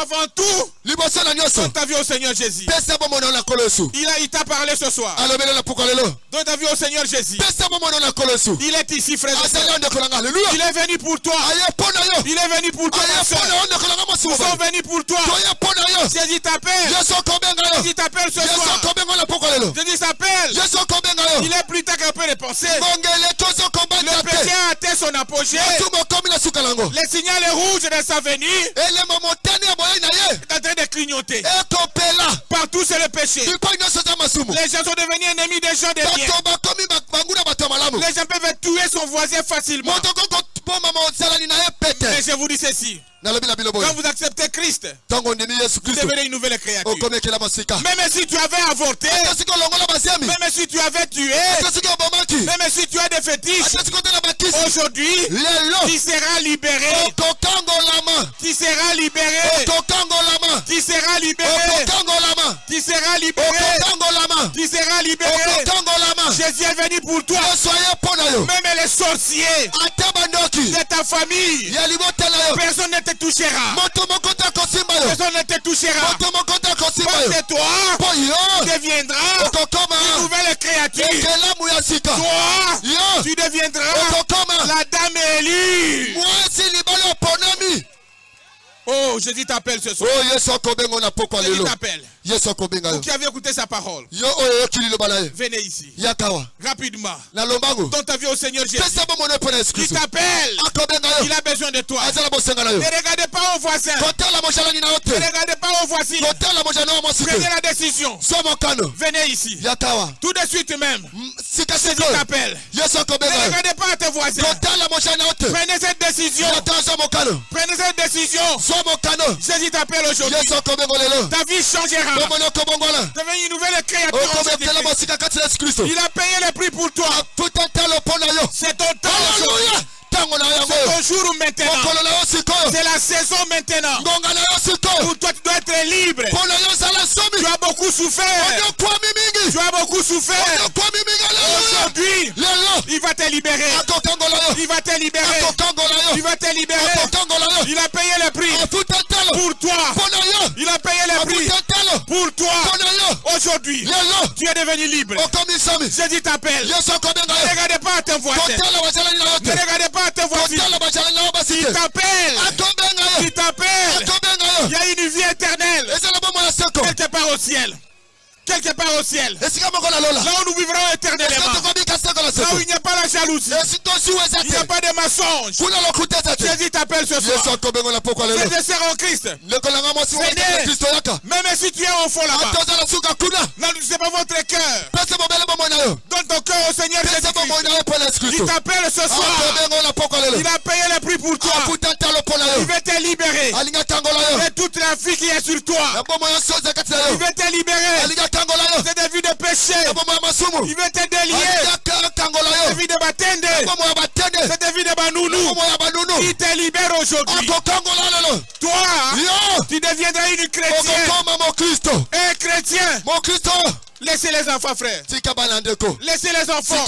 avant tout, donne ta vie au Seigneur Jésus. Il t'a parlé ce soir. Donne ta vie au Seigneur Jésus. Il est ici, frère. Il est venu pour toi. Il est venu pour toi. Nous sommes venus pour toi. Jésus t'appelle. Jésus t'appelle ce soir. Jésus s'appelle. Il est plus tard qu'on peut le penser. Le péché a atteint son apogée. Le signal rouge de sa venue est en train de clignoter. Partout c'est le péché. Les gens sont devenus ennemis des gens de bien. Les gens peuvent tuer son voisin facilement. Mais je vous dis ceci. Quand vous acceptez Christ, vous devenez une nouvelle créature. Même si tu avais avorté, même si tu avais tué, même si tu as des fétiches, aujourd'hui, tu seras libéré. Tu seras libéré. Tu seras libéré. Tu seras libéré. Tu seras libéré. Jésus est venu pour toi. Même les sorciers de ta famille, personne ne te touchera. Personne ne te touchera. Parce que toi, tu deviendras une nouvelle créature. Toi, tu deviendras la dame élue. Oh, Jésus t'appelle ce soir. Jésus t'appelle. Vous qui avez écouté sa parole, venez ici. Rapidement. Donne ta vie au Seigneur Jésus. Il t'appelle. Il a besoin de toi. Ne regardez pas au voisin. Ne regardez pas au voisin. voici. Prenez la décision. Venez ici. Tout de suite même. Jésus t'appelle. Ne regardez pas à tes voisins. Prenez cette décision. Prenez cette décision. Jésus t'appelle aujourd'hui. Ta vie changera. Devenir une nouvelle créature. Il a payé le prix pour toi. C'est ton temps aujourd'hui. C'est ton jour maintenant. C'est la saison maintenant. Pour toi, tu dois être libre. Tu as beaucoup souffert. Tu as beaucoup souffert. Aujourd'hui, il va te libérer. Il va te libérer. Il va te libérer. Il a payé le prix pour toi. Il a payé le prix pour toi. Aujourd'hui, tu es devenu libre. Jésus t'appelle. Ne regardez pas à ton voisin. Ne regardez pas à ton voisin. Il t'appelle. Il t'appelle. Il y a une vie éternelle. Quelque part au ciel. Quelque part au ciel. Là où nous vivrons éternellement. Là où il n'y a pas la jalousie. Il n'y a pas de mensonge. Jésus t'appelle ce soir. Frères et sœurs en Christ. Venez. Même si tu es au fond là-bas. Là, ce n'est pas votre cœur. Donne ton cœur au Seigneur Jésus-Christ. Il t'appelle ce soir. Il a payé le prix pour toi. Il veut te libérer. Et toute la vie qui est sur toi. Il veut te libérer. C'est des vies de péché. Il veut te délier. Des vies de batende. C'est des vies de banounou. Il te libère aujourd'hui. Toi, tu deviendras une chrétienne. Un chrétien. Laissez les enfants, frère. Laissez les enfants.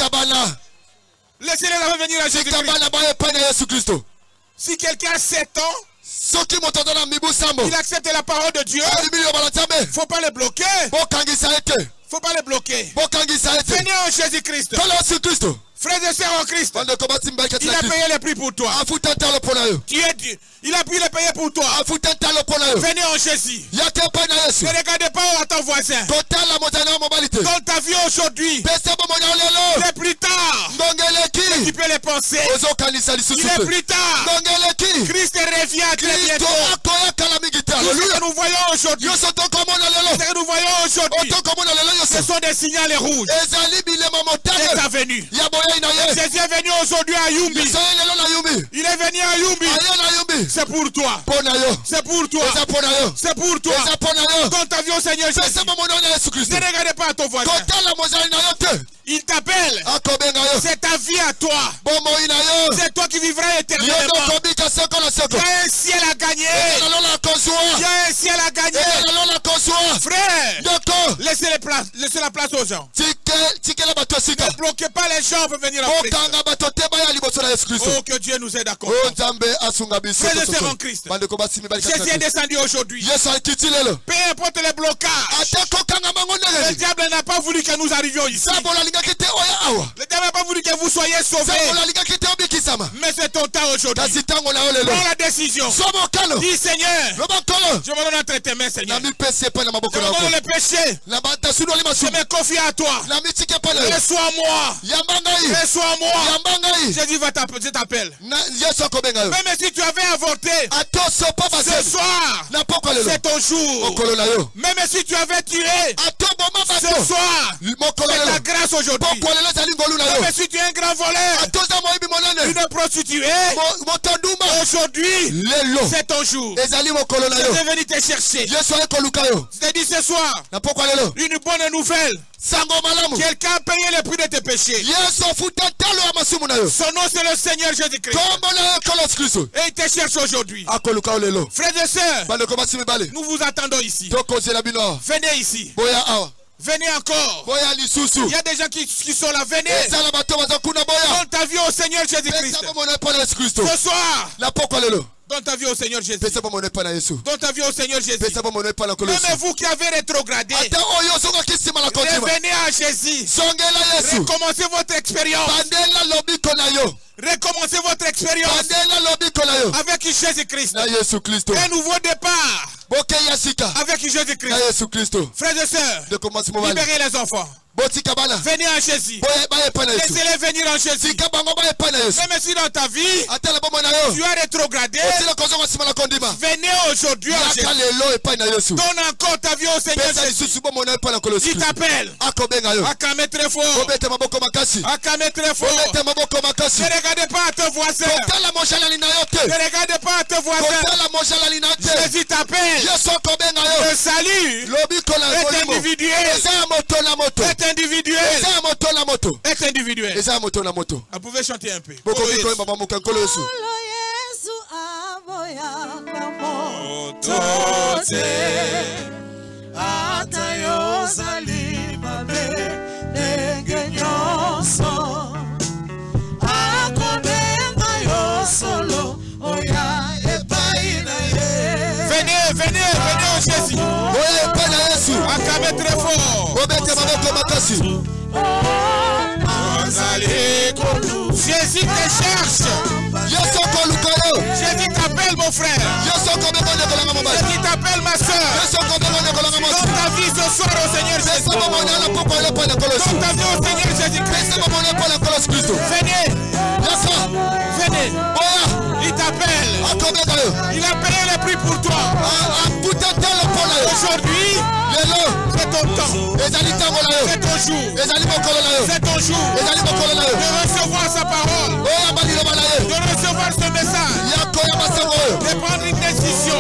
Laissez les enfants venir à Jésus-Christ. Si quelqu'un a 7 ans, il accepte la parole de Dieu. Il ne faut pas le bloquer. Faut pas le bloquer. Venez en Jésus-Christ. Frères et sœurs en Christ, il a payé le prix pour toi. Il a pu le payer pour toi. Venez en Jésus. Ne regardez pas à ton voisin. Dans ta vie aujourd'hui, il est plus tard. Tu peux les penser. Il est plus tard. Christ revient très bientôt. Ce que nous voyons aujourd'hui, ce sont des signaux rouges. C'est ta venue. Jésus est venu aujourd'hui à Yumbi. Il est venu à Yumbi. C'est pour toi. C'est pour toi. C'est pour toi. Dans ta vie au Seigneur Jésus. Ne regardez pas à ton voisin. Il t'appelle. C'est ta vie à toi. C'est toi qui vivras éternellement. Il y a un ciel à gagner. Il y a un ciel à gagner. Frère, laissez la place aux gens. Ne bloquez pas les gens pour venir en Christ. Oh, que Dieu nous aide à comprendre. Frères et sœurs en Christ, Jésus est descendu aujourd'hui. Peu importe les blocages, le diable n'a pas voulu que nous arrivions ici. Le diable n'a pas voulu que vous soyez sauvés. Mais c'est ton temps aujourd'hui. Prends la décision. Dis Seigneur, je me donne entre tes mains, Seigneur. Je me donne le péché. Je me confie à toi. Reçois-moi. Reçois-moi. Jésus je t'appelle. Même si tu avais avorté, ce soir, c'est ton jour. Même si tu avais tué, ce soir, c'est ta grâce aujourd'hui. Même si tu es un grand voleur, une prostituée, aujourd'hui, c'est ton jour. Je suis venu te chercher. Je t'ai dit ce soir, une bonne nouvelle. Quelqu'un a payé le prix de tes péchés. Son nom c'est le Seigneur Jésus-Christ. Et il te cherche aujourd'hui. Frères et sœurs, nous vous attendons ici. Venez ici. Venez encore. Il y a des gens qui sont là. Venez. Donne ta vie au Seigneur Jésus-Christ. Ce soir, donne ta vie au Seigneur Jésus. Donne ta vie au Seigneur Jésus. Même vous qui avez rétrogradé, revenez à Jésus. Recommencez votre expérience. Recommencez votre expérience avec Jésus-Christ. Un nouveau départ avec Jésus-Christ. Frères et sœurs, libérez les enfants. Venez en Jésus. Laissez-les venir en Jésus. Même si dans ta vie, tu as rétrogradé, venez aujourd'hui en Jésus. Donne encore ta vie au Seigneur Jésus. Il t'appelle. Acclamez très fort. Acclamez très fort. Ne regardez pas à ton voisin. Ne regardez pas à ton voisin. Jésus t'appelle. Le salut est individuel. Est individuel. Est individuel. Vous pouvez chanter un peu. Venez au Jésus. Acclamez très fort. Jésus te cherche. Jésus t'appelle mon frère. Jésus t'appelle ma soeur. Donne ta vie ce soir au Seigneur Jésus. Donne ta vie au Seigneur Jésus-Christ. Venez. Venez. Il t'appelle. Il a payé le prix pour toi. Aujourd'hui, c'est ton temps. C'est ton jour. C'est ton jour de recevoir sa parole. De recevoir ce message. De prendre une décision.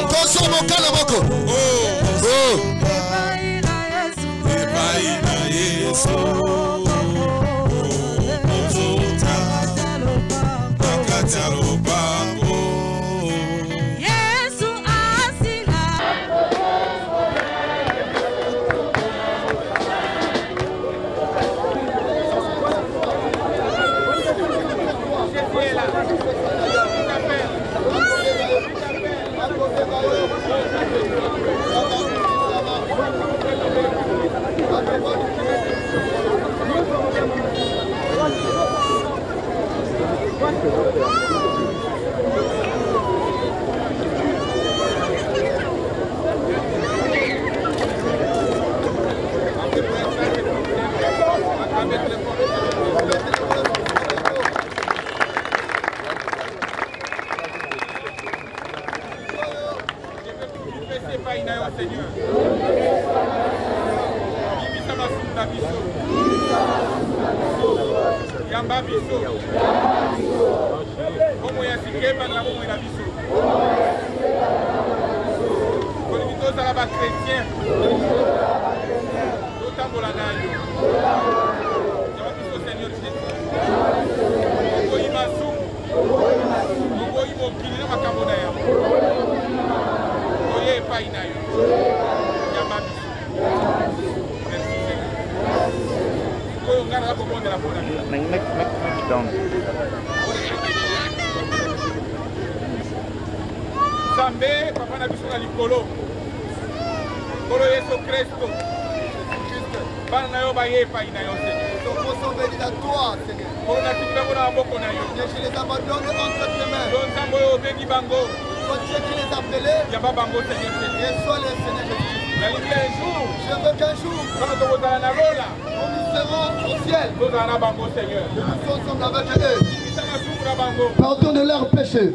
Pardonne leurs péchés.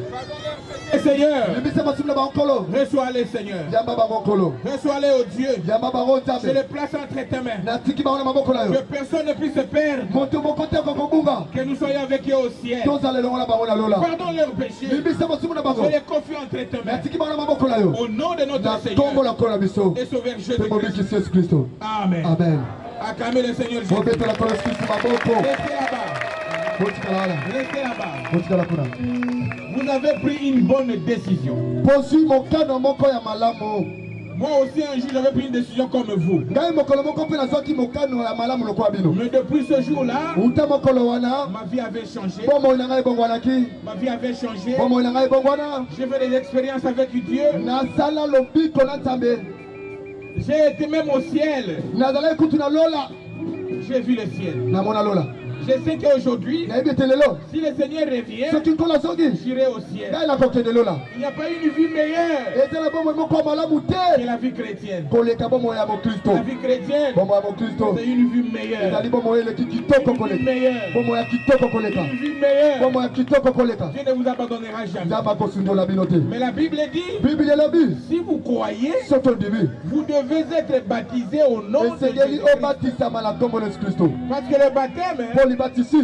Seigneur, reçois-les, Seigneur. Reçois-les, oh Dieu. Je les place entre tes mains. Que personne ne puisse se perdre. Que nous soyons avec eux au ciel. Pardonne leurs péchés. Je les confie entre tes mains. Au nom de notre Seigneur et Sauveur Jésus-Christ. Amen. Amen. Acclamez le Seigneur Jésus. Restez là-bas. Vous avez pris une bonne décision. Moi aussi un jour j'avais pris une décision comme vous. Mais depuis ce jour-là, ma vie avait changé. Ma vie avait changé. J'ai fait des expériences avec Dieu. J'ai été même au ciel. J'ai vu le ciel. Je sais qu'aujourd'hui, si le Seigneur revient, j'irai au ciel. Il n'y a pas une vie meilleure que la vie chrétienne. La vie chrétienne, c'est une vie meilleure. Une vie meilleure. Dieu ne vous abandonnera jamais. Mais la Bible dit, si vous croyez, vous devez être baptisé au nom de Jésus. Parce que le baptême,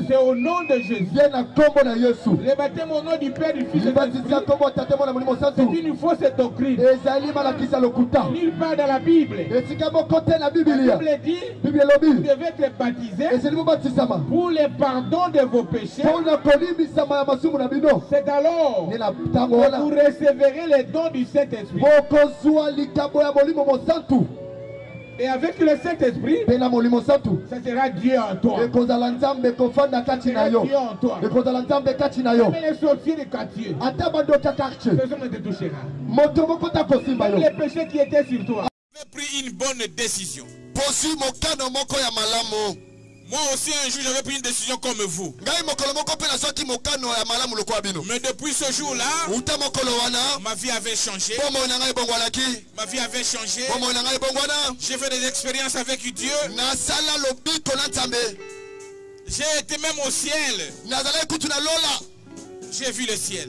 c'est au nom de Jésus. Le baptême au nom du Père, du Fils et de l'Esprit, c'est une fausse doctrine. Nulle part dans la Bible. La Bible dit, vous devez être baptisé pour le pardon de vos péchés. C'est alors que vous recevrez les dons du Saint-Esprit. Et avec le Saint-Esprit, ça sera Dieu en toi. Dieu en toi. Même les sorciers de quartier, personne ne te touchera. Même les péchés qui étaient sur toi. J'ai pris une bonne décision. Moi aussi un jour j'avais pris une décision comme vous. Mais depuis ce jour-là, ma vie avait changé. Ma vie avait changé. J'ai fait des expériences avec Dieu. J'ai été même au ciel. J'ai vu le ciel.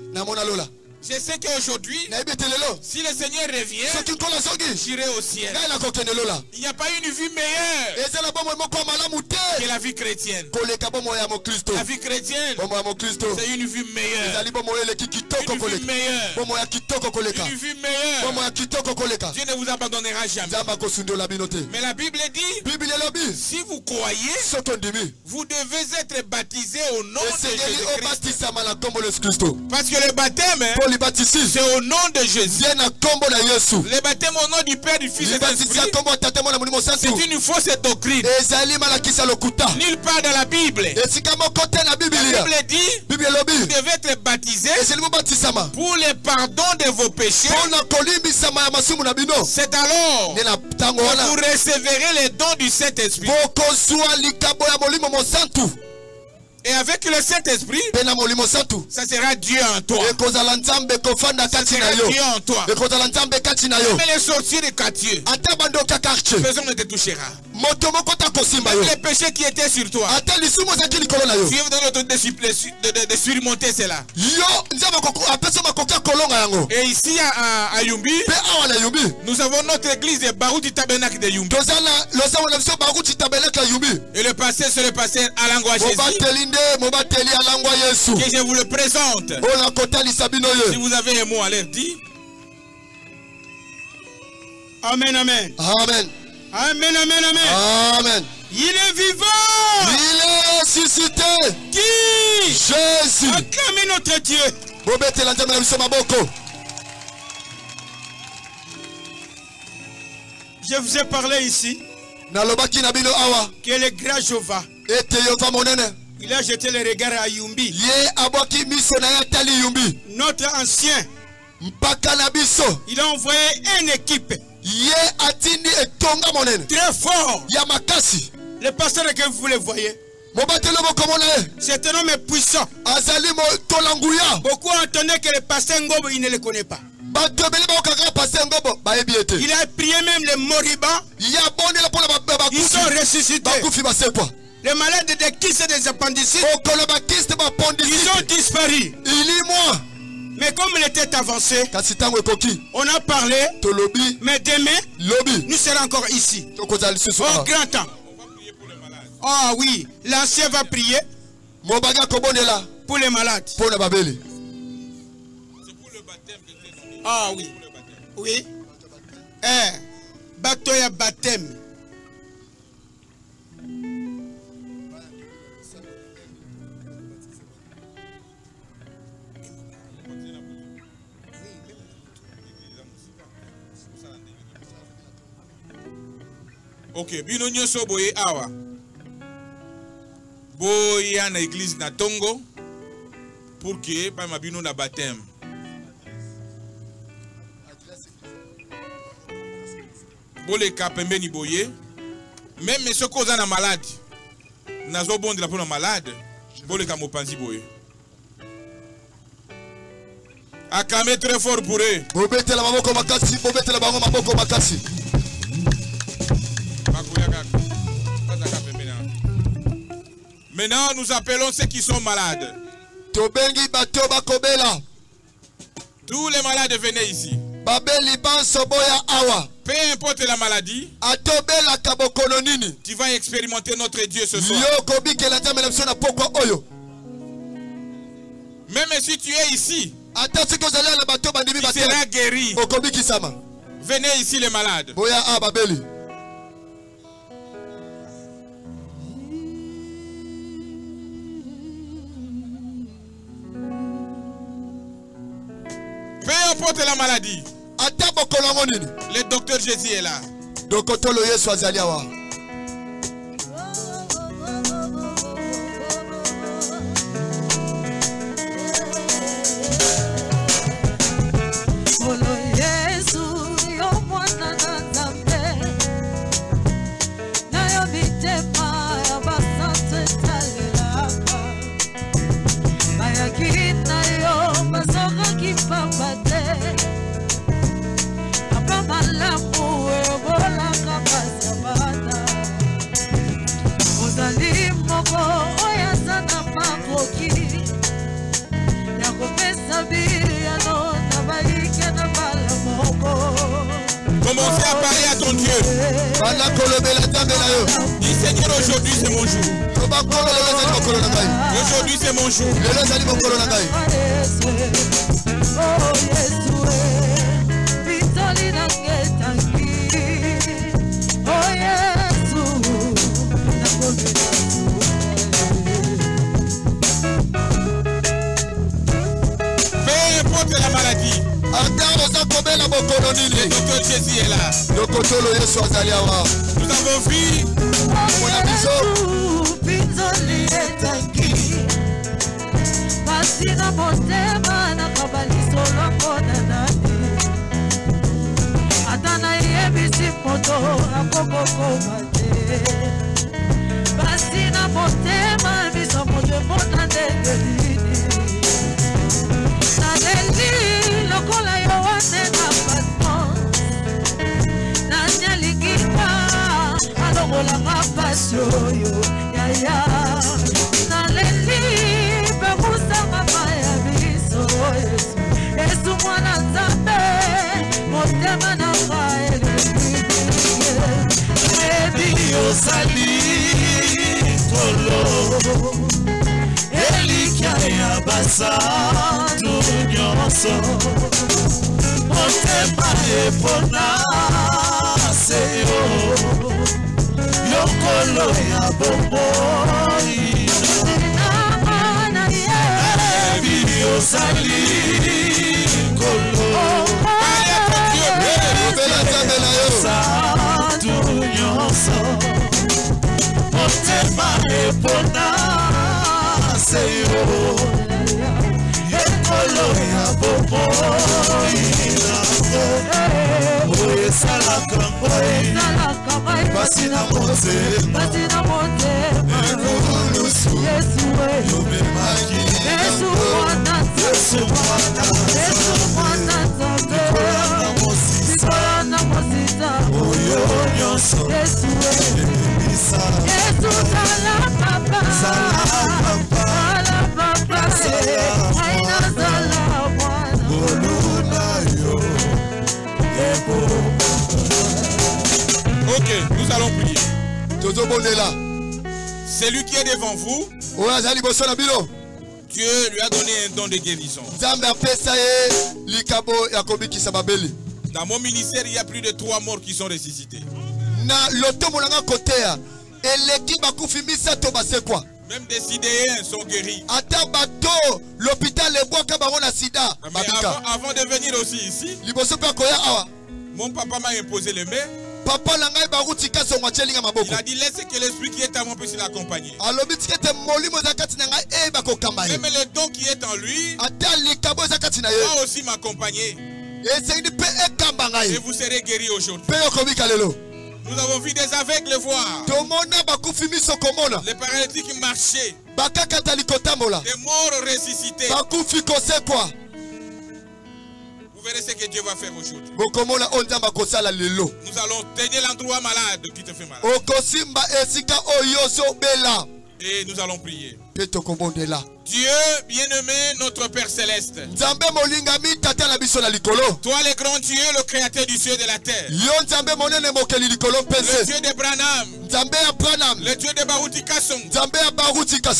Je sais qu'aujourd'hui, si le Seigneur revient, j'irai au ciel. Il n'y a pas une vie meilleure que la vie chrétienne. La vie chrétienne, c'est une vie meilleure. Une vie meilleure. Une vie meilleure. Dieu ne vous abandonnera jamais. Mais la Bible dit, si vous croyez, vous devez être baptisé au nom de Jésus-Christ. Parce que le baptême, c'est au nom de Jésus. Le baptême au nom du Père, du Fils et de l'Esprit, c'est une fausse doctrine. Nulle part dans la Bible. La Bible dit, vous devez être baptisé pour le pardon de vos péchés. C'est alors que vous recevrez les dons du Saint-Esprit. Et avec le Saint-Esprit, ça sera Dieu en toi. Ça sera Dieu en toi. Mais les sorciers de quartier, personne ne te touchera. Même les péchés qui étaient sur toi, Dieu vous donne de surmonter cela. Et ici à Yumbi, nous avons notre église de Baruti Tabernacle de Yumbi. Et le pasteur, c'est le pasteur Alangwa Jésus. Que je vous le présente. Si vous avez un mot à leur dire. Amen, amen. Amen. Amen, amen, amen. Amen. Il est vivant. Il est ressuscité. Qui? Jésus. Acclamez notre Dieu. Je vous ai parlé ici que le grand Jéhovah, il a jeté le regard à Yumbi. Notre ancien, il a envoyé une équipe très fort. Le pasteur que vous le voyez, c'est un homme puissant. Beaucoup entendaient que le pasteur Ngobo, il ne le connaît pas. Il a prié même les moribonds. Ils sont ressuscités. Les malades de kyste et des appendicites, ils ont disparu. Mais comme il était avancé, on a parlé. Mais demain, nous serons encore ici. Au grand temps. Ah oui, l'ancien va prier pour les malades. C'est pour le baptême. Ah oui. Oui. Batoya baptême. Ok, bino nyoso boye awa. Boya na église na Tongo pour que pa mabino na baptême. Bole ka pembeni boye. Même ceux qui sont malades. Nazo bon de la pour malade. Pour le camopanzi boy. Acclamez très fort pour eux. Maintenant, nous appelons ceux qui sont malades. Tous les malades venez ici. Peu importe la maladie, tu vas expérimenter notre Dieu ce soir. Même si tu es ici, tu seras guéri. Venez ici les malades. Peu importe la maladie, le docteur Jésus est là. Commencez à parler à ton Dieu. Dis Seigneur, aujourd'hui c'est mon jour. Aujourd'hui c'est mon jour. Peu importe la maladie, le docteur Jésus est là. Nous avons vu ok, nous allons prier. Celui qui est devant vous, Dieu lui a donné un don de guérison. Dans mon ministère, il y a plus de 3 morts qui sont ressuscités. Même des sidéens sont guéris. Mais avant de venir aussi ici, mon papa m'a imposé les mains. Il a dit laisse que l'esprit qui est à moi puisse l'accompagner. Même le don qui est en lui va aussi m'accompagner. Et vous serez guéris aujourd'hui. Nous avons vu des aveugles voir. Les paralytiques marchaient. Des morts ressuscités. Vous verrez ce que Dieu va faire aujourd'hui. Nous allons tenir l'endroit malade qui te fait malade. Et nous allons prier. Dieu bien-aimé, notre Père Céleste. Toi le grand Dieu, le créateur du ciel et de la terre. Le Dieu de Branham. Le Dieu de Baruti Kasson.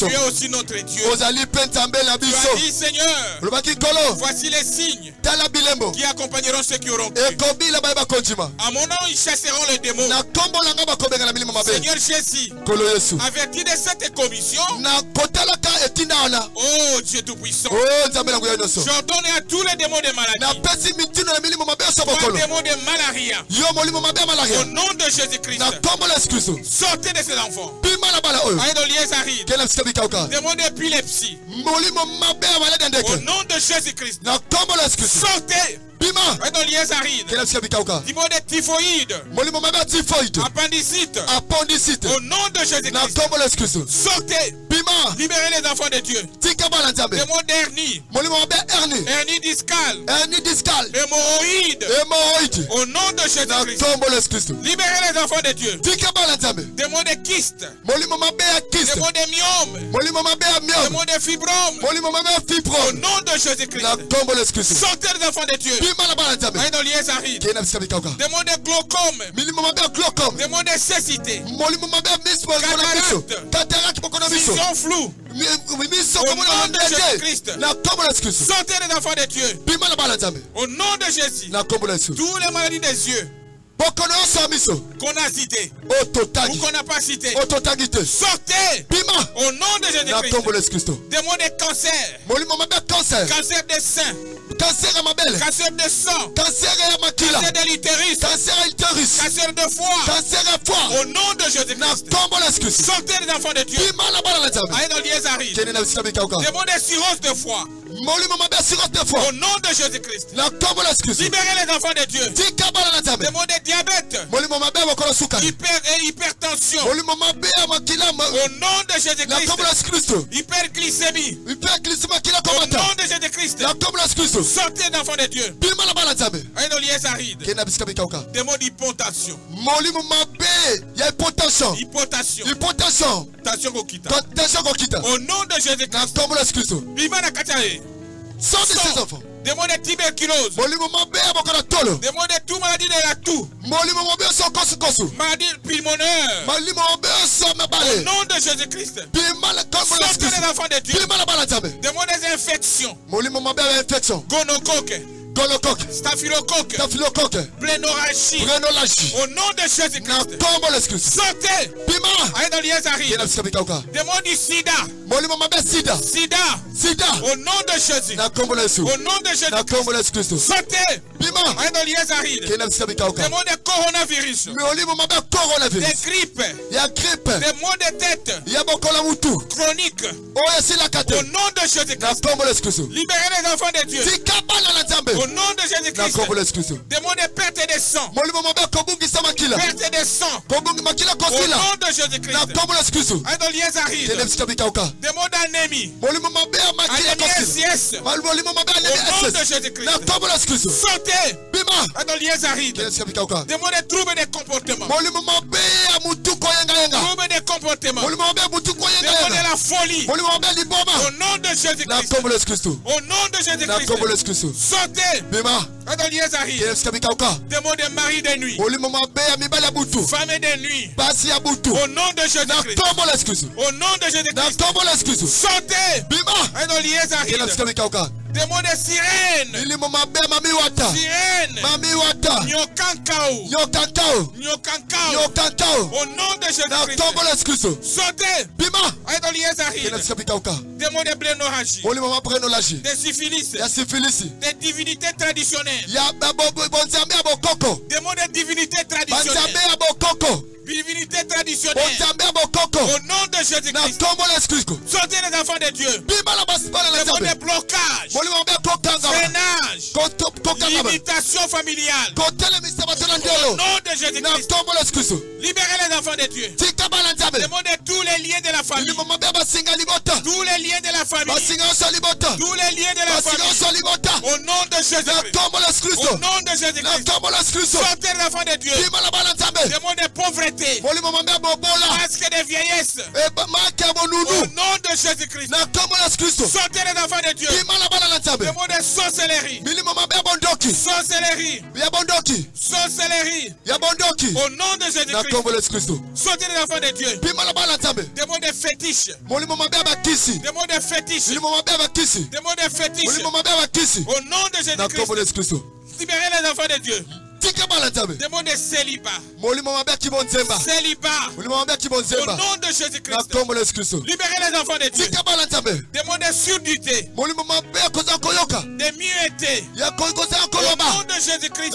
Tu es aussi notre Dieu. Tu as dit, Seigneur, voici les signes qui accompagneront ceux qui auront cru. À mon nom, ils chasseront les démons. Seigneur Jésus, avertis de cette commission. Oh Dieu Tout-Puissant, j'ordonne à tous les démons de maladie, tous les démons de malaria, au nom de Jésus-Christ, sortez de ces enfants. Allez dans liesse aride, démons d'épilepsie, au nom de Jésus-Christ, sortez. Allez dans liesse aride, démons de typhoïde, appendicite, au nom de Jésus-Christ, sortez. Libérez les enfants de Dieu. Démons d'hernie, hernie discale, hémorroïde, au nom de Jésus-Christ. Libérez les enfants de Dieu. Démons de kyste, démons de myome, démons de fibrome, au nom de Jésus-Christ. Sortez les enfants de Dieu. Allez dans liesse aride, démons de glaucome, démons de cécité, cataracte, vision floue, au nom de Jésus-Christ. Sortez les enfants de Dieu. Au nom de Jésus. Tous les maladies des yeux qu'on a cité ou qu'on n'a pas cité, sortez au nom de Jésus-Christ. Démons de cancer, cancer des seins, cancer de sang, cancer de l'utérus, cancer de foie, au nom de Jésus-Christ. Sortez les enfants de Dieu. Allez dans liesse aride, démons de cirrhose de foie, au nom de Jésus-Christ. Libérez les enfants de Dieu. Démons de diabète, hypertension, au nom de Jésus-Christ. Hyperglycémie, au nom de Jésus-Christ. Sortez d'enfants de Dieu. Allez dans liesse aride, démons d'hypotension, au nom de Jésus-Christ. Sortez ces enfants. Démons de tuberculose, démons de toute maladie de la toux, maladie pulmonaire, au nom de Jésus-Christ. Sortez les enfants de Dieu. Démons des infections, gonocoque, staphylocoque, plénorragie, au nom de Jésus-Christ. Sortez. Allez dans liesse aride, démons du sida, au nom de Jésus. Au nom de Jésus-Christ. Sortez. Allez dans liesse aride, démons de coronavirus, des grippes, des maux de tête chroniques, au nom de Jésus-Christ. Libérez les enfants de Dieu. Au nom de Jésus-Christ. Démons de perte de sang, perte de sang, au nom de Jésus-Christ. Allez dans liesse aride, démons d'anémie, anémie SIS, au nom de Jésus-Christ. Sortez. Allez dans liesse aride, démons de troubles de comportement, troubles de comportement, démons de la folie, au nom de Jésus-Christ. Au nom de Jésus-Christ. Sortez. Allez dans liesse aride, démons de mari de nuit, femme de nuit, au nom de Jésus-Christ. Au nom de Jésus-Christ. Sortez. Allez dans liesse aride, démons de sirène, Nyokankao, au nom de Jésus-Christ. Sortez. Allez dans liesse aride, démons de blénorragie, des syphilis, des divinités traditionnelles, démons de divinités traditionnelles, divinité traditionnelle, au nom de Jésus-Christ. Sortez les enfants de Dieu. Démons de blocage, freinage, Limitation familiale. Au nom de Jésus-Christ. Libérez les enfants de Dieu. Demandez tous les liens de la famille. Tous les liens de la famille. Tous les liens de la famille. Au nom de Jésus-Christ. Au nom de Jésus-Christ. Sortez les enfants de Dieu. Demandez pauvreté. Masque de vieillesse. Au nom de Jésus-Christ. Sortez les enfants de Dieu. Demandez sorcellerie. Sorcellerie. Sorcellerie. Au nom de Jésus-Christ. Sortez les enfants de Dieu. Demandez fétiche. Demandez fétiche. Demandez fétiche. Au nom de Jésus-Christ. Libérez les enfants de Dieu. Demandez célibat. Célibat. Au nom de Jésus-Christ. Libérez les enfants de Dieu. Demandez surdité. Des muettes. Au nom de Jésus-Christ.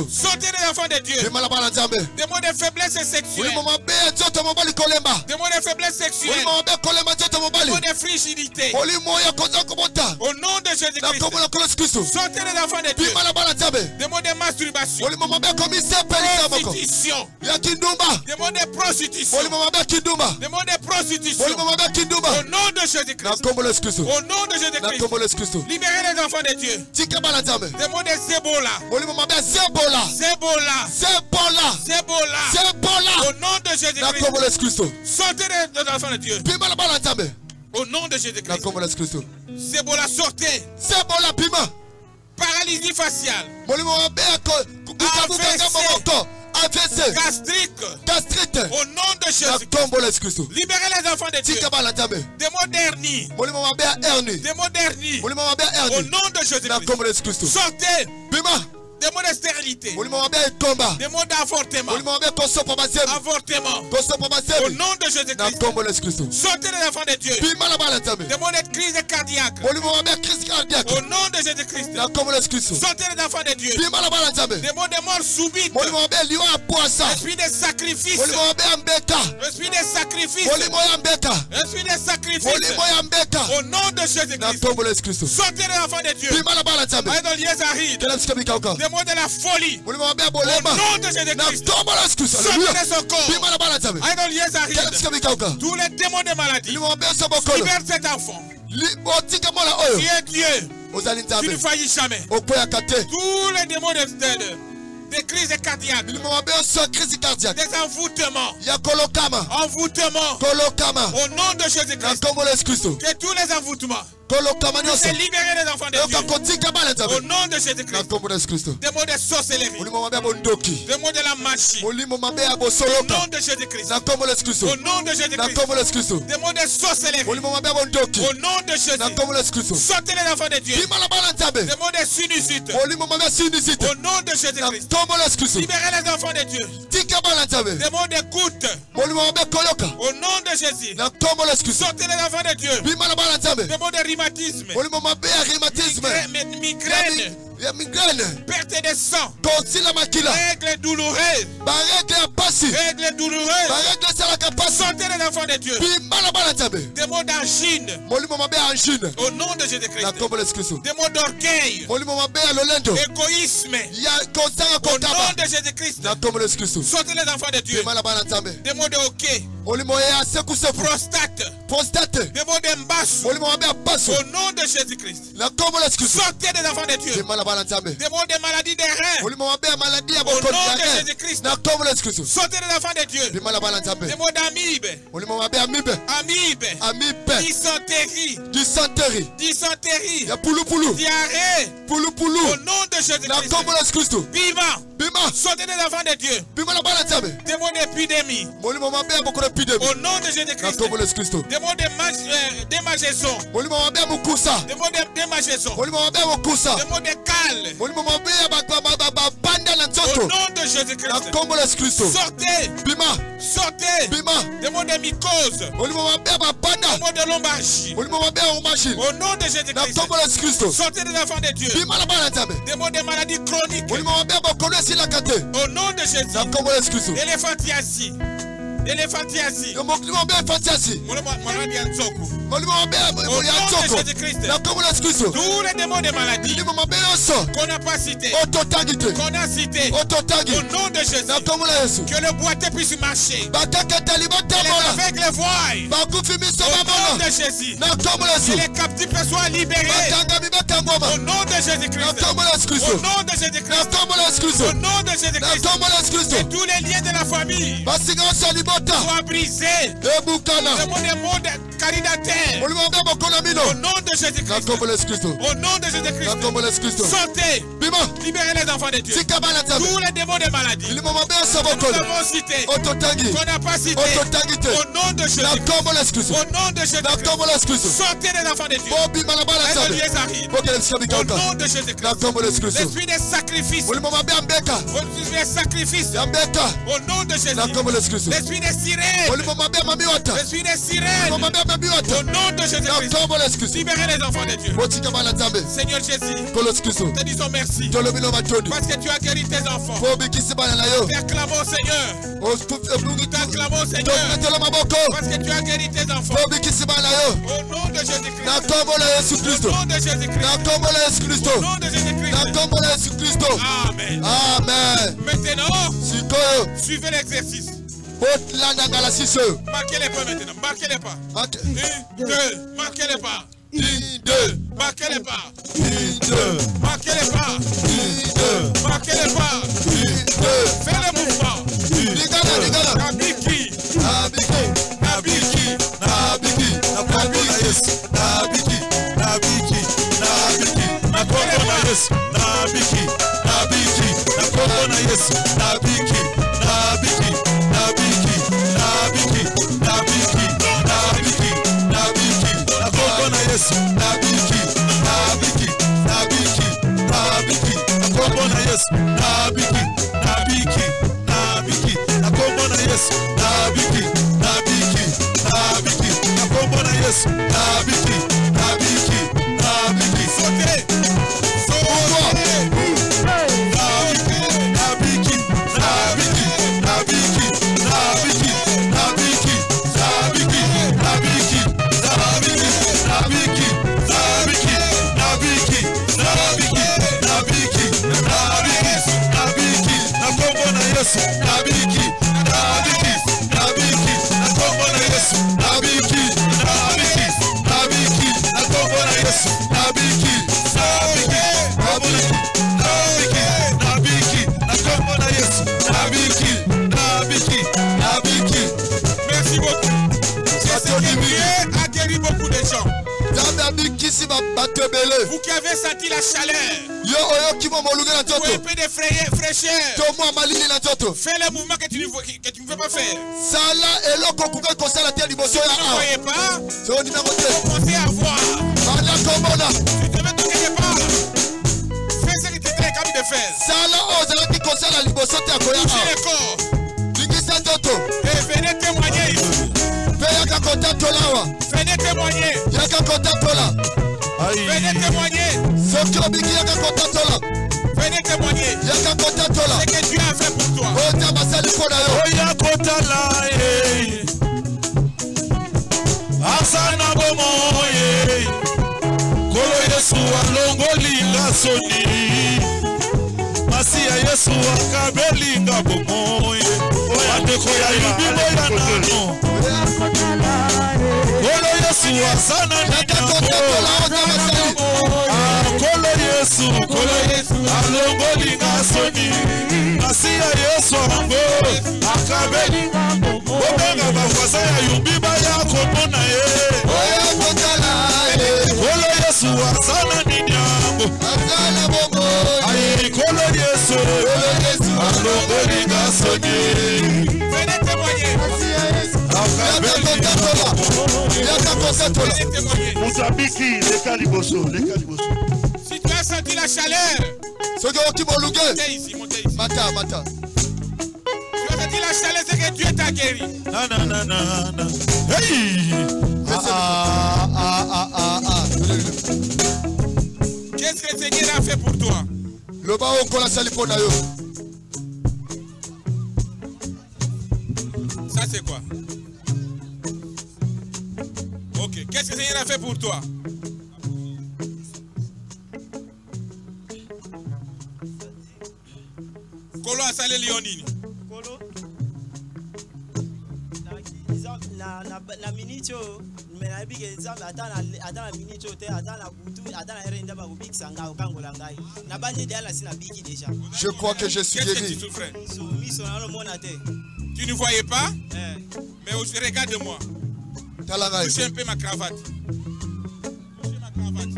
Sortez les enfants de Dieu. Demandez faiblesse sexuelle. Demandez faiblesse sexuelle. Demandez frigidité. Au nom de Jésus-Christ. Sortez les enfants de Dieu. Demandez masturbation. Prostitution. Demandez prostitution. Demandez prostitution. Au nom de Jésus-Christ. Au nom de Jésus-Christ. Libérez les enfants de Dieu. Demandez Zébola. Au nom de Jésus-Christ. Sortez les enfants de Dieu. Au nom de Jésus-Christ. Zébola, sortez. Paralysie faciale. AVC. Gastrique. Au nom de Jésus. Libérez les enfants de Dieu. Des modernies. Au nom de Jésus-Christ. Sortez. Des mots de stérilité. Des mots d'avortement. Avortement. Au nom de Jésus-Christ. Sortez les enfants de Dieu. Des mots de crise cardiaque. Au nom de Jésus-Christ. Sortez les enfants de Dieu. Des mots de mort subite. Esprit de sacrifice. Esprit de sacrifice. Esprit de sacrifice. Au nom de Jésus-Christ. Sortez les enfants de Dieu. Allez dans l'Yézaride. Des mots de la folie. Au nom de Jésus-Christ. Sortez de son corps. Allez dans l'Yézaride. Tous les démons de maladie. Libère cet enfant. Tu es Dieu. Tu ne faillis jamais. Tous les démons des crises cardiaques. Des envoûtements. Envoûtements. Au nom de Jésus-Christ. Que tous les envoûtements. C'est libérer les enfants de Dieu. Au nom de Jésus-Christ. Des mots de sorcellerie. Des mots de la magie. Au nom de Jésus-Christ. Au nom de Jésus-Christ. Des mots de sorcellerie. Au nom de Jésus. Sortez les enfants de Dieu. Des mots de sinusite. Au nom de Jésus-Christ. Libérez les enfants de Dieu. Des mots de gouttes. Au nom de Jésus. Sortez les enfants de Dieu. Des mots de rhumatisme. Migraine. Perte de sang. Règles douloureuses. Règles douloureuses. Sortez les enfants de Dieu. Des mots d'angine. Au nom de Jésus-Christ. Des mots d'orgueil. Égoïsme. Au nom de Jésus-Christ. Sortez les enfants de Dieu. Des mots de hockey. Prostate. Des mots d'embasse. Au nom de Jésus-Christ. Sortez les enfants de Dieu. Des mots de maladies des reins. Au nom de Jésus-Christ. Sortez les enfants de Dieu. Des mots d'amibe. Dysenterie. Diarrhée. Au nom de Jésus-Christ. Bima. Sortez les enfants de Dieu. Des mots d'épidémie. Au nom de Jésus-Christ. Des mots de démangeaison. Des mots de démangeaison. Des mots de cale. Au nom de Jésus-Christ. Sortez. Des mots de mycose. Des mots de lombalgie. Au nom de Jésus-Christ. Sortez les enfants de Dieu. Des mots de maladies chroniques. Au nom de Jésus. Éléphantiasis. Elefanthiasi. Yo mokulimo be fantiasi. Mwana dia nzoko. Molimo be Au ya nom de tsoko. Jésus-Christ. Na kombo la Kristo. Tous les démons de maladie Ndimo mabe yoso. qu'on n'a pas cité, Ototagite. qu'on a cité, Ototagi. au nom de Jésus, Na kombo la Yesu. que le boiteux puisse marcher, Bakaka taliba que les tamola. aveugles voient, Bakufi miso au nom babona. de Jésus, Na kombo la que Yesu. les captifs soient libérés, Bakanga bibaka ngoma. au nom de Na Jésus-Christ, kombo la au Kristo. nom de Na Jésus-Christ, kombo la Kristo. au nom de Na Jésus-Christ, kombo la Kristo. et tous les liens de la famille Basinga salibota. soient brisés, Ebukana. le monde caridataire, Molimo be bokona mino. au nom de Na Jésus-Christ, kombo la Kristo. au nom de Na Jésus-Christ, kombo la Kristo. sortez, Bima. libérez les enfants de Dieu, Sikabala tabe. tous les démons de maladie, Ilimo mabe nous sabokona. avons cité, Ototagi. qu'on n'a pas cité, Ototagite. au nom de Na Jésus-Christ, kombo la Kristo. au nom de Na Jésus-Christ, kombo la Kristo. sortez les enfants de Dieu, Bobi malabala les tabe. lieux arrivent, Bokele sikabi au kaka. nom de Na Jésus-Christ, kombo la Kristo. l'esprit des sacrifices, Molimo mabe ambeka. les sacrifices, Ambeka. au nom de Jésus, Na kombo la Kristo. l'esprit des sirènes, Molimo mabe mamiwata. l'esprit des Molimo sirènes, mabe mamiwata. au nom de Na Jésus-Christ, kombo la Kristo. libérez les enfants de Dieu. Botika bala tabe. Seigneur Jésus, Kolo Kristo. te disons merci, Tolobino matoni. parce que tu as guéri tes enfants. Bobi kisibana na yo. T'acclamons Seigneur, t'acclamons Seigneur, Tokutela maboko. parce que tu as guéri tes enfants. Bobi kisibana na yo. Au nom de Jésus-Christ, Na kombo la Yesu au Kristo. nom de Jésus-Christ, Na kombo la Yesu Kristo. au nom de Jésus-Christ. Na kombo la Yesu Kristo. Amen. Amen. Maintenant, Sikoyo. suivez l'exercice. Otlanda ngala siso. Marquez les pas maintenant. Marquez les pas. Marquez. 1, 2, marquez les pas. 1, 2. Marquez les pas. 1, 2. Marquez les pas. 1, 2. Marquez les pas. 1, 2. Fais le mouvement. Ligala, ligala. Nabiki. Nabiki. Nabiki. Nabiki. Na kombo la Yesu. Nabiki. Nabiki. Nabiki. Na kombo la Yesu. Nabiki. Nabiki. Na kombo la Yesu. Nabiki. Nabiki. Nabiki. Nabiki. Nabiki. Nabiki. Nabiki. Na kombo la Yesu. Nabiki. Nabiki. Nabiki. Nabiki. Na kombo la Yesu. Nabiki. Nabiki. Nabiki. Na kombo la Yesu. Nabiki. Nabiki. Nabiki. Na kombo la Yesu. Nabiki. Nabiki. Nabiki. Sautez. Sautez. Nabiki. Nabiki. Nabiki. Nabiki. Nabiki. Nabiki. Nabiki. Nabiki. Nabiki. Nabiki. Nabiki. Nabiki. Nabiki. Nabiki. Nabiki. Na kombo la Yesu. Nabiki. Nabiki. Nabiki. Na kombo la Yesu. Nabiki. Nabiki. Nabiki. Na kombo la Yesu. Nabiki. Nabiki. Nabiki. Na kombo la Yesu. Nabiki. Nabiki. Nabiki. Merci beaucoup. C'est ce que Dieu a guéri beaucoup de gens. Vous qui avez senti la chaleur, ou un peu de fraîcheur, fais le mouvement que tu ne veux pas faire. Vous ne voyez pas, commencez à voir. Tu te mets dans quelque part. Fais ce que tu étais capable de faire. Touchez le corps. Et venez témoigner ici. Venez témoigner. Venez témoigner. Venez témoigner. Ce que Dieu a fait pour toi. Oya kotala ye Asana bomo ye Kolo Yesu alongolinga soni Masiya Yesu akabelinga bomo ye Oya ndeko ya yubimo ya nano Kolo Yesu asana ninyango Kolo Yesu alongolinga soni Masiya Yesu ango akabelinga bomo Obenga bakwasa ya yubima ya komona ye Kolo Yesu asana ninyango Aye Kolo Yesu alongolinga soni Venez témoigner. Akabelinga bomo Venez témoigner. Mozambique, les caliboso. Si tu as senti la chaleur, montez ici, montez ici. Mata. Tu as senti la chaleur, c'est que Dieu t'a guéri. Na. Hey! Qu'est-ce que le Seigneur a fait pour toi? Ça c'est quoi? Ok. Qu'est-ce que le Seigneur a fait pour toi? Kolo a salé Léonine. Kolo. Na minute mais na big exemple atana minute te atana butu atana erenda ba kubik sanga okangola ngai. Na bandi dala sina biki déjà. Je crois que je suis guéri. Tu ne voyais pas? Mais regarde-moi. Touchez un peu ma cravate. Touchez ma cravate.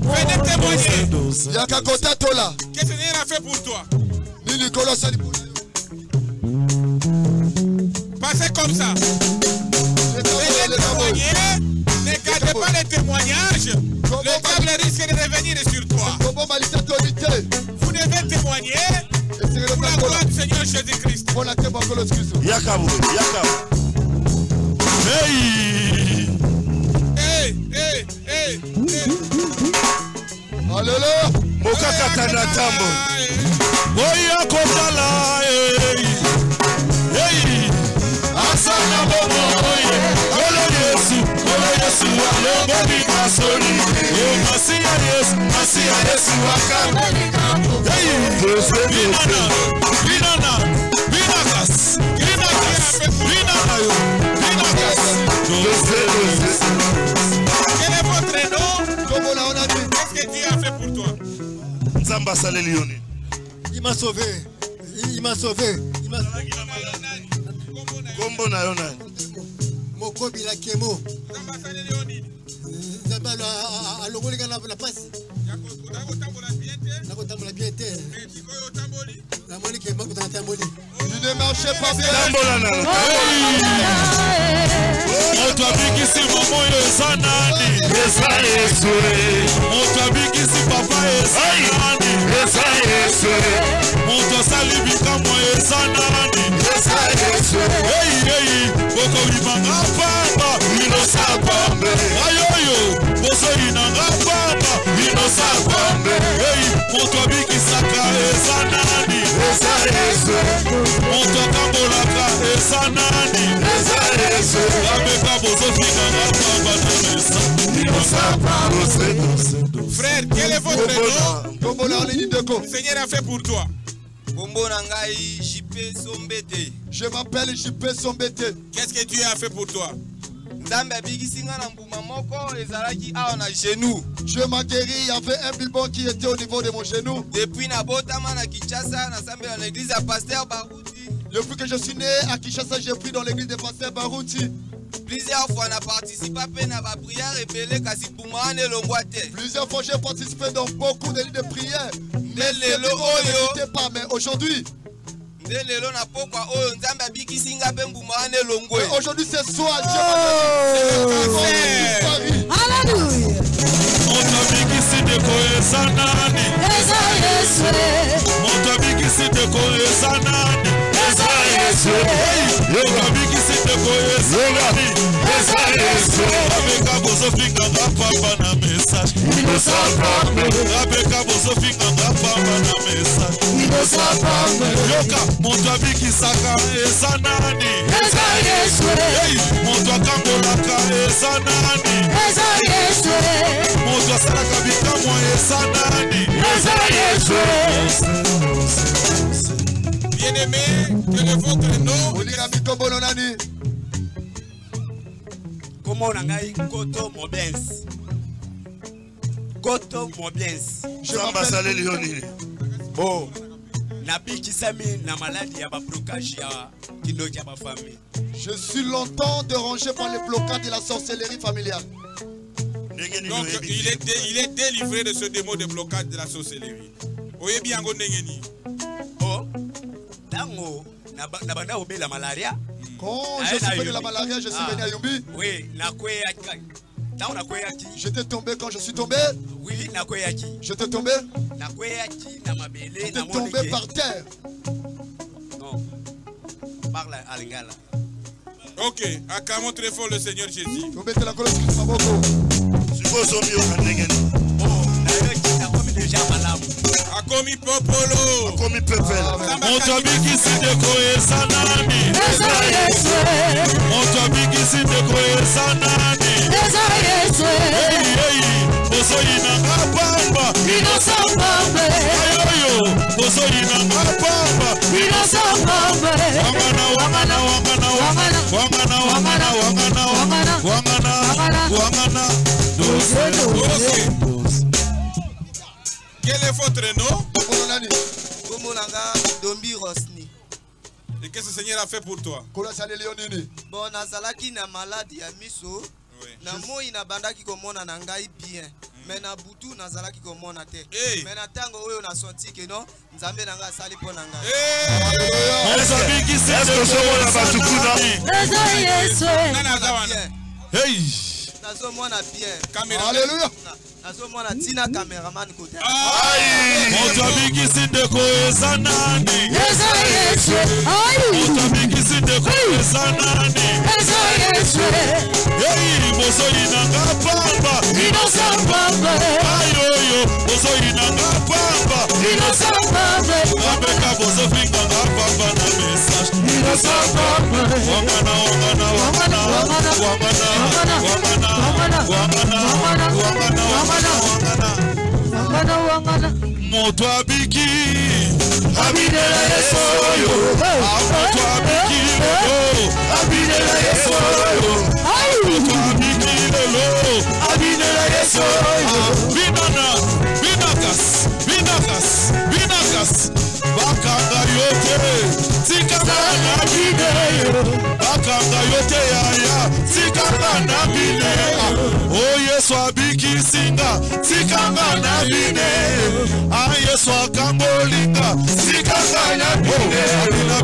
Venez témoigner. Qu'est-ce que Dieu a fait pour toi? Passez comme ça. Venez témoigner. Ne gardez pas les témoignages. Le diable risque de revenir sur toi. Vous devez témoigner pour la gloire du Seigneur Jésus-Christ. Yakabou, Hey! Alléluia. Mokaka tana tambo. Boya kotala asana bobo Kolo Yesu aloboni masoni Masia Yesu akaboni Quel est votre nom? Qu'est-ce que Dieu a fait pour toi? Nzamba Salelioni. Il m'a sauvé. Il m'a sauvé. Kombo na yona. Mokobi la kemo. Nzamba la longoli kana la passe. Nakotambola bien te. La moni ke mako tamboli. Tu ne marchais pas bien. Tambola na. Moto abikisi momo yesanani. Esa Yesu. Moto abikisi papa yesanani. Esa Yesu. Moto salibika mo yesanani. Esa Yesu. Hey, boko libanga pamba. Ino sapambe. Ayoyo, boso inanga pamba. Ino sapambe. Hey, moto abikisaka yesanani. Esa Yesu. Moto kambolaka yesanani. Esa Yesu. Abeka boso finanga pamba na mesa. Ino sapambe. Frère, quel est votre nom? Le Seigneur a fait pour toi. Je m'appelle JP Sombete. Qu'est-ce que Dieu a fait pour toi? Dieu m'a guéri, il y avait un billboard qui était au niveau de mon genou. Depuis que je suis né à Kinshasa, j'ai pris dans l'église de Pasteur Barouti. Plusieurs fois, on a participé à la prière et plusieurs fois, j'ai participé dans beaucoup de lits de prière. Mais mais aujourd'hui, aujourd'hui, ce soir, Alléluia. Bien-aimé, quel est votre nom? Comment on a Koto Mobenz? Koto Mobenz. Nzamba Salelioni. Bon, Nabi Kisami na maladie ya ba blocage ya kindoki ya ba famille. Je suis longtemps dérangé par les blocages de la sorcellerie familiale. Donc il est délivré de ce démon de blocage de la sorcellerie. Oyebi yango ndengeni. Oh, dango na banda obela malaria. Quand je suis venu de la malaria, je suis venu à Yumbi. Oui, j'étais tombé quand je suis tombé. Oui, j'étais tombé. J'étais tombé par terre. Non. Parle à l'ingala. Ok, acclamons très fort le Seigneur Jésus. Akomi popolo. Akomi pepel. Motabiki siteko esanani. Motabiki siteko esanani. Boso inanga pamba. Ayoyo. Boso inanga pamba. Wangana. Quel est votre nom? Dombi Rosni. Et qu'est-ce que le Seigneur a fait pour toi? Bon, nazalaki na maladie ya miso. Na moi na bandaki komona na ngai bien. Mais na butu nazalaki komona te. Mais na tango oyo na senti que non, nzambe na ngai sali po na ngai. Est-ce que ce mot là-bas tout coup Hey! Nazomona bien. Alléluia. Nazomona tina cameraman côté. Motabiki siteko esanani. Motabiki siteko esanani. Hey, boso inanga pamba. Ayoyo, boso inanga pamba. Abeka boso finga nga pamba na message. Wangana. Moto abiki abidela yesoyo. Moto abiki lelo abidela yesoyo. Moto abiki lelo abidela yesoyo. Binakas bakanga yote tikanga na bineyo. Bakanga yote yaya tikanga na bineyo. Oh Yesu abiki singa tikanga na bineyo. Ah Yesu akambolinga tikanga na bineyo. Bina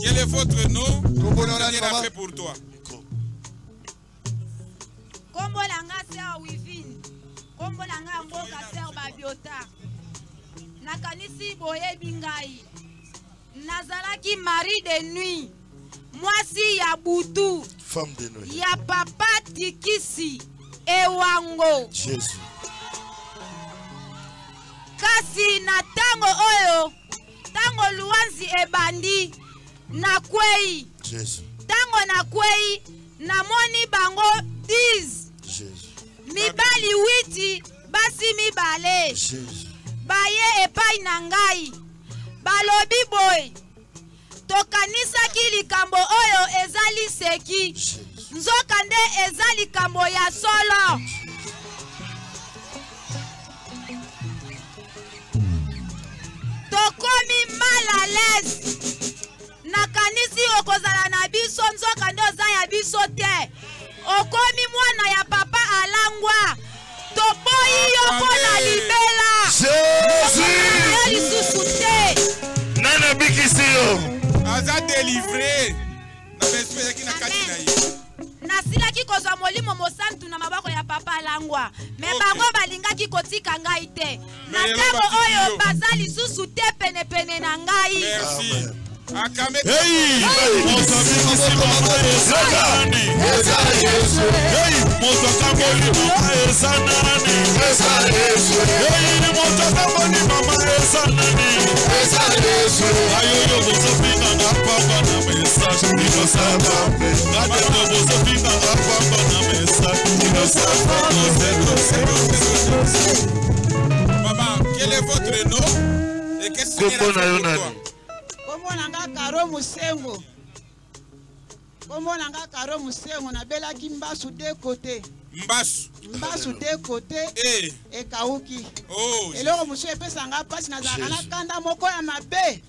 Quel est votre nom? Qu'est-ce qu'il a fait pour toi? Kombo langa sœur Wivine. Kombo langa mboka sœur Babiota. Nakanisi boye bingai. Nazalaki mari de nuit. Mwasi ya butu. Femme de nuit. Ya papa tikisi. Ewango. Jésus. Kasi na tango oyo. Tango luanzi ebandi. Na kwei. Jésus. Tango na kwei. Na moni bango 10. Jésus. Mibali 8. Basi mibale. Jésus. Baye epai na ngai. Balobi boy. Tokanisaki likambo oyo ezali seki. Nzoka nde ezali likambo ya solo. Tokomi mal à l'aise. Nakanisi okozala na biso nzoka nde oza ya biso te. Okomi mwana ya papa alangwa. Toboyi yo mpona libela. Jésus. Nana bikisiyo. Aza délivré. Na bespere ki na kati na ye. Nasilaki kozwa molimo mosantu na maboko ya papa alangwa. Me bango balingaki kotika ngai te. Na tango oyo baza lisusu te pene na ngai. Merci. Akame. Hey! Motabiki mama esanani. Hey! Motakamboli mama esanani. Hey! Motakamboli mama esanani. Ayoyo bozopinga nga pamba na message. Inosaba. Gadeko bozopinga nga pamba na message. Inosaba. Maman, quel est votre nom? Et qu'est-ce que c'est pour toi? Komonanga Karo Musengo. Komonanga Karo Musengo na belaki mbasu de côté. Mbasu te côté et kauki. Eloko musu epesanga pasi nazalaka na kanda moko ya mabe.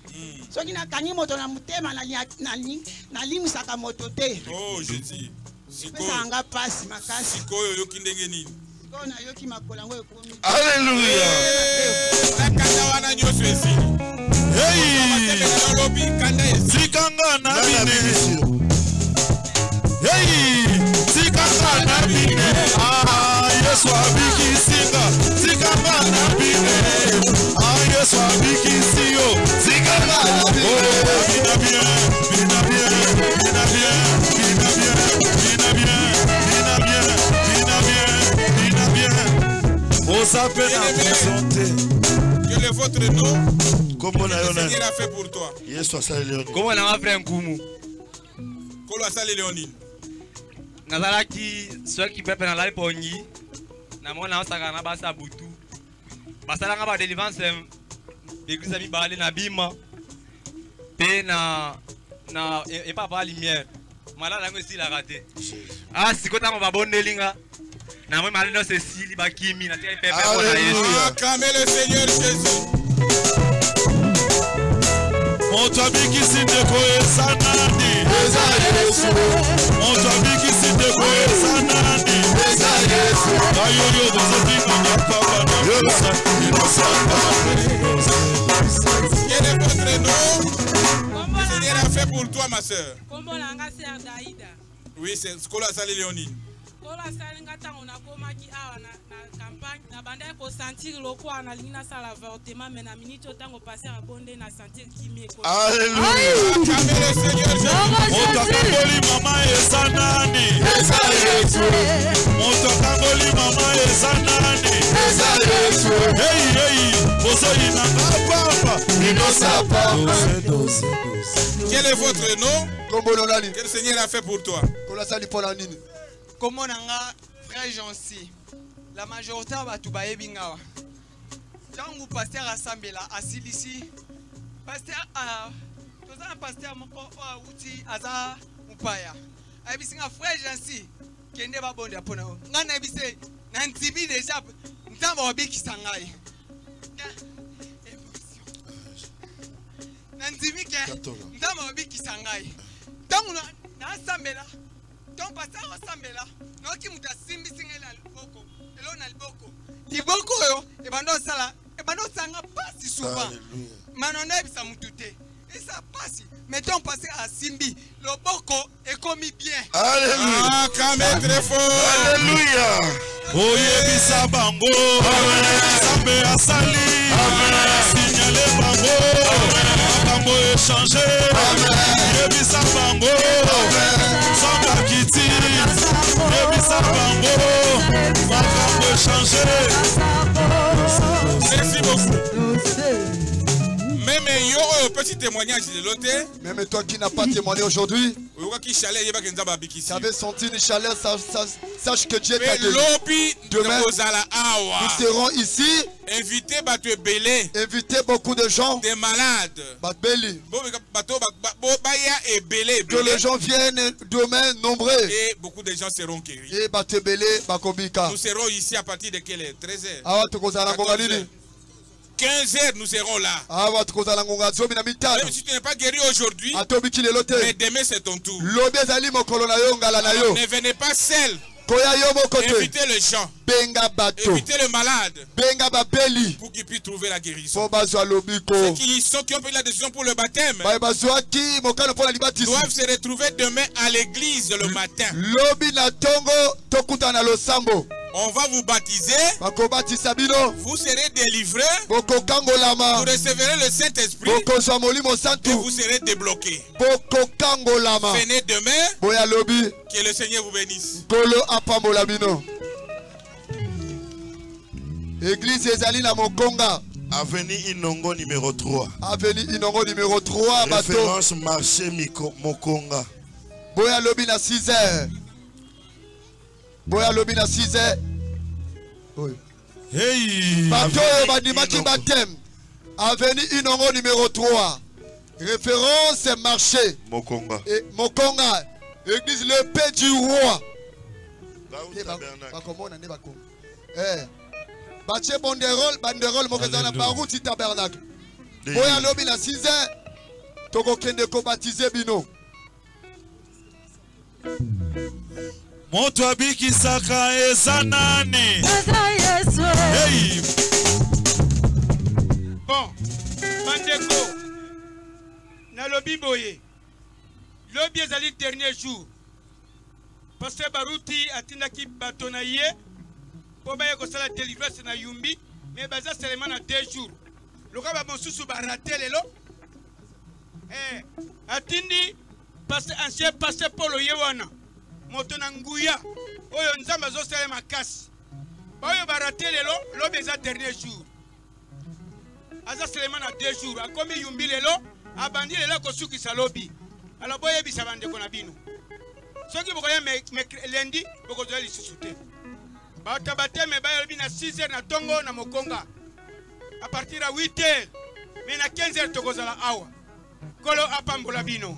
Soki nakangi moto na mutema na limisaka moto te. Oh, je dis. Epesanga pasi makasi. Sikoyo yoki ndenge nini? Sikoyo na yoki makolo yango ekomi. Alléluia. Kanda wana nyoso esili. Hey! Sikanga na bine. Hey! Sikanga na bine. Ah, Yesu abiki singa. Sikanga na bine. Ah, Yesu abiki siyo. Sikanga na bine. Oh, bina bien, bina bien, bina bien, bina bien, bina bien, bina bien, bina bien, bina bien. On s'appelle à présenter. Quel est votre nom? Comment le Seigneur a fait pour toi? Comment on a fait un coup? Comment on a fait Léonine? Nazalaki ceux qui peuvent aller pour ni. Namona osakana basa butu. Basala ngaba délivrance l'église ami balé na bima. Pe na et pas par lumière. Malala ngo si la raté. Ah sikota ngo babondelinga. Na moi malino c'est si bakimi na te pepe pour la Yesu. Acclamez le Seigneur Jésus. Monto abiki sindeko esanani. Eza Yesu. Monto abiki sindeko esanani. Eza Yesu. Ayoyo bozatinga na papa na yosa. Quel est votre nom? Le Seigneur a fait pour toi ma soeur. Comment on a fait Daïda? Oui, c'est ce qu'on a salé Léonine. Kola salinga tango na koma ki awa na campagne na banda ko sentir loko na lina sala avortement mais na minute tango passer à bonde na sentir kimi ko. Alléluia. Acclamez le Seigneur Jésus. Motakangoli mama esanani. Eza Yesu. Motakangoli mama esanani. Eza Yesu. Hey hey, boso ina papa. Inosa papa. Quel est votre nom? Quel le Seigneur a fait pour toi? Comment on a frère Jancy? La majorité va tout bailler bingawa. Tant que pasteur rassemblé là, assis ici, pasteur tous un pasteur moko outi aza upaya. Abisinga frère Jancy, kende ba bonde apona. Ngana abise na ntibi déjà ntamba obiki sangai. Na ntibi ke ntamba obiki sangai. Tant na assemblé là. Donc pasteur rassemblé là, noki muta simbi singela liboko, elona liboko. Liboko yo e bando sala, e bando sanga pasi souvent. Manona bisa mutute. Et ça passe. Mettons passer à Simbi, le boko est commis bien. Alléluia. Ah, quand même très fort. Alléluia. Oye bisa bango. Sambe asali. Signalé bango. Bango échangé. Oye bisa bango. Samba kiti. Oye bisa bango. Bango échangé. Merci beaucoup. Même yo petit témoignage de l'autre. Même toi qui n'as pas témoigné aujourd'hui, tu avais senti une chaleur, sache que Dieu t'a donné. Demain, nous serons ici. Inviter beaucoup de gens. Des malades. Que les gens viennent demain nombreux. Et beaucoup de gens seront guéris. Nous serons ici à partir de quelle heure? 13h. 15h, nous serons là. Même si tu n'es pas guéri aujourd'hui, mais demain c'est ton tour. Ne venez pas seul. Invitez les gens. Invitez les malades. Pour qu'ils puissent trouver la guérison. Ceux qui ont pris la décision pour le baptême doivent se retrouver demain à l'église le matin. On va vous baptiser. Vous serez délivrés. Vous recevrez le Saint-Esprit. Et vous serez débloqués. Venez demain. Que le Seigneur vous bénisse. Église Ezali na Mokonga. Avenue Inongo numéro 3. Avenue Inongo numéro 3. Référence marché Mokonga. Boya lobby na 6h. Boya lobby na 6h. Hey. Bateau Badimaki Batem. Avenue Inongo numéro 3. Référence marché Mokonga. Et Mokonga. Église le Paix du Roi. bakomona nde bakongo batie banderole mokoza na baruti tabernacle boya lobi na 6h tokokende kobatize bino moto abikisaka eza nani hey. Bon bandeko na lobi boye lobi ezali dernier jour Pasteur Baruti atindaki bato na ye po baye kosala délivrance na Yumbi mais baza seulement na 2 jours loka ba mosusu ba raté lelo atindi ancien pasteur Paul Yewana moto na nguya oyo nzamba zo sala makasi bayo ba raté lelo lobi eza dernier jour aza seulement na 2 jours akomi Yumbi lelo abandi lelo kosukisa lobi ala boye bisa bandeko na bino soki bokoya lundi bokozwa lisusu te bato bateme bayolobi na 6h na tongo na mokonga à partir ya 8h mais na 15h tokozala awa kolo apambola bino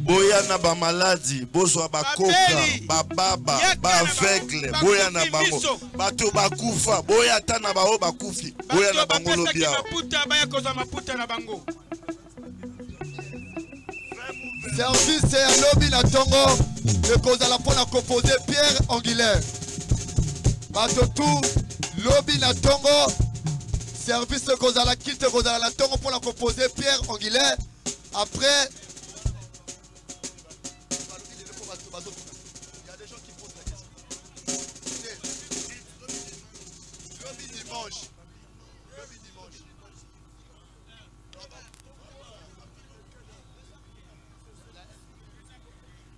boya na ba maladi bozwa bakoka bababa baveugle boya na bango bato bakufa boya ta na bao bakufi boya na bango lobia maputa baya kozwa maputa na bango service ya lobi na tongo ekozala mpona kompoze Pierre Angulaire bato tu lobi na tongo service ekozala kite ekozala na tongo mpona kompoze Pierre Angulaire après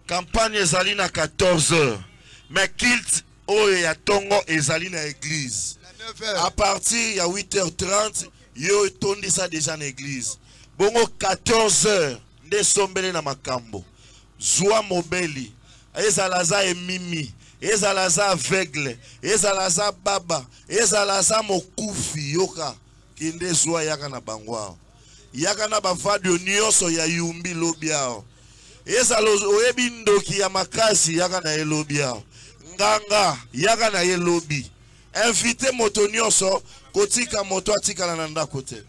campagne ezali na 14h mais culte oyo ya tongo ezali na église à partir ya 8h30 yo tondisa déjà na église bongo 14h nde sombele na makambo zwa mobeli ezala za emimi ezala za aveugle ezala za baba ezala za mokufi yoka kinde zwa yaka na bangwa yaka na bavadio nyonso ya Yumbi lobiao ezala oyebi ndoki ya makasi yaka na elobia nganga yaka na elobi invité moto nyonso kotika moto atikala na ndako te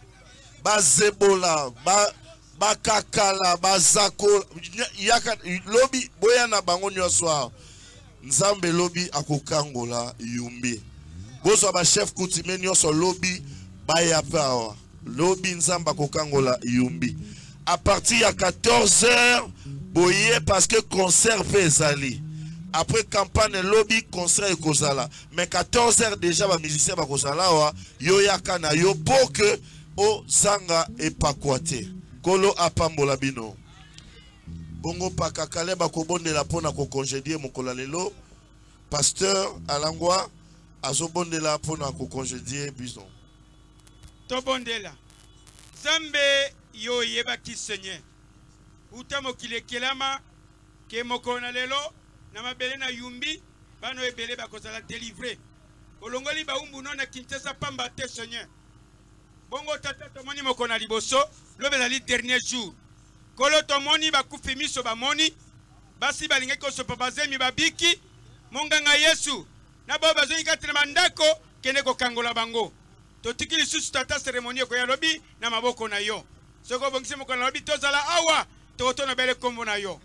bazebola bakakala bazako yaka lobi boya na bango nyonso nzambe lobi akokangola Yumbi bozwa ba chef coutumier nyonso lobi baya pawa lobi nzamba akokangola Yumbi à partir ya 14h boye parce que concert ezali après campagne lobby concert ekozala mais 14h déjà ba musicien ba kozala wa yo yaka na yo pour que o zanga epakwate kolo apambola bino bongo pakakale ba kobondela pona ko congédier mokola lelo pasteur Alangwa azobondela pona ko congédier bison to bondela zambe yo yeba ki Seigneur utamo kile kelama ke mokona lelo na mabele na Yumbi bano ebele bakozala délivrer olongoli baumbu nona Kinshasa pamba te Seigneur bongo tata tomoni mokona liboso lobezali dernier jour kolo tomoni bakufi miso bamoni basi balingi kosopa bazemi babiki monganga Yesu na bo bazoni katele mandako kene kokangola bango totiki lisusu tata cérémonie ko ya lobi na maboko na yo soko bongisi mokona lobi tozala awa tokotona bele kombo na yo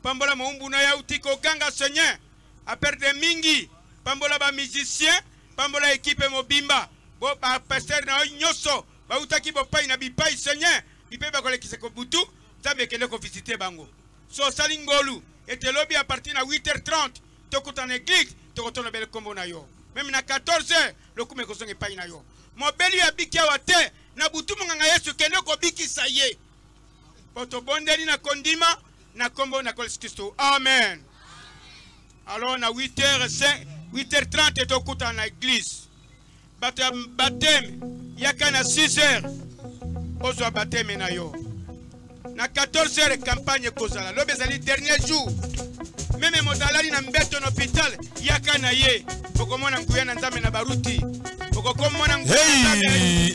pambola moumbu na ya utiko ganga Seigneur a perdre mingi pambola ba musicien pambola équipe mobimba bo ba pasteur na nyoso ba utaki bo pai na bipai Seigneur ipe ba kolekise ko butu zambe kende ko visiter bango so salingolu ete lobi a partir na 8h30 tokuta na église tokotona bele kombo na yo même na 14h lokume ko songe pai na yo mobeli ya bikia wate na butu munganga Yesu kende ko bikisa ye poto bondeli na kondima na kombo na Kristo amen. Alors na 8h30 tokuta na église baptême yaka na 6h ozwa baptême na yo na 14h campagne kozala lobezali dernier jour même motalali na mbeto na hôpital yaka na ye bokomona nguya na nzambe na baruti bokomona nguya na nzambe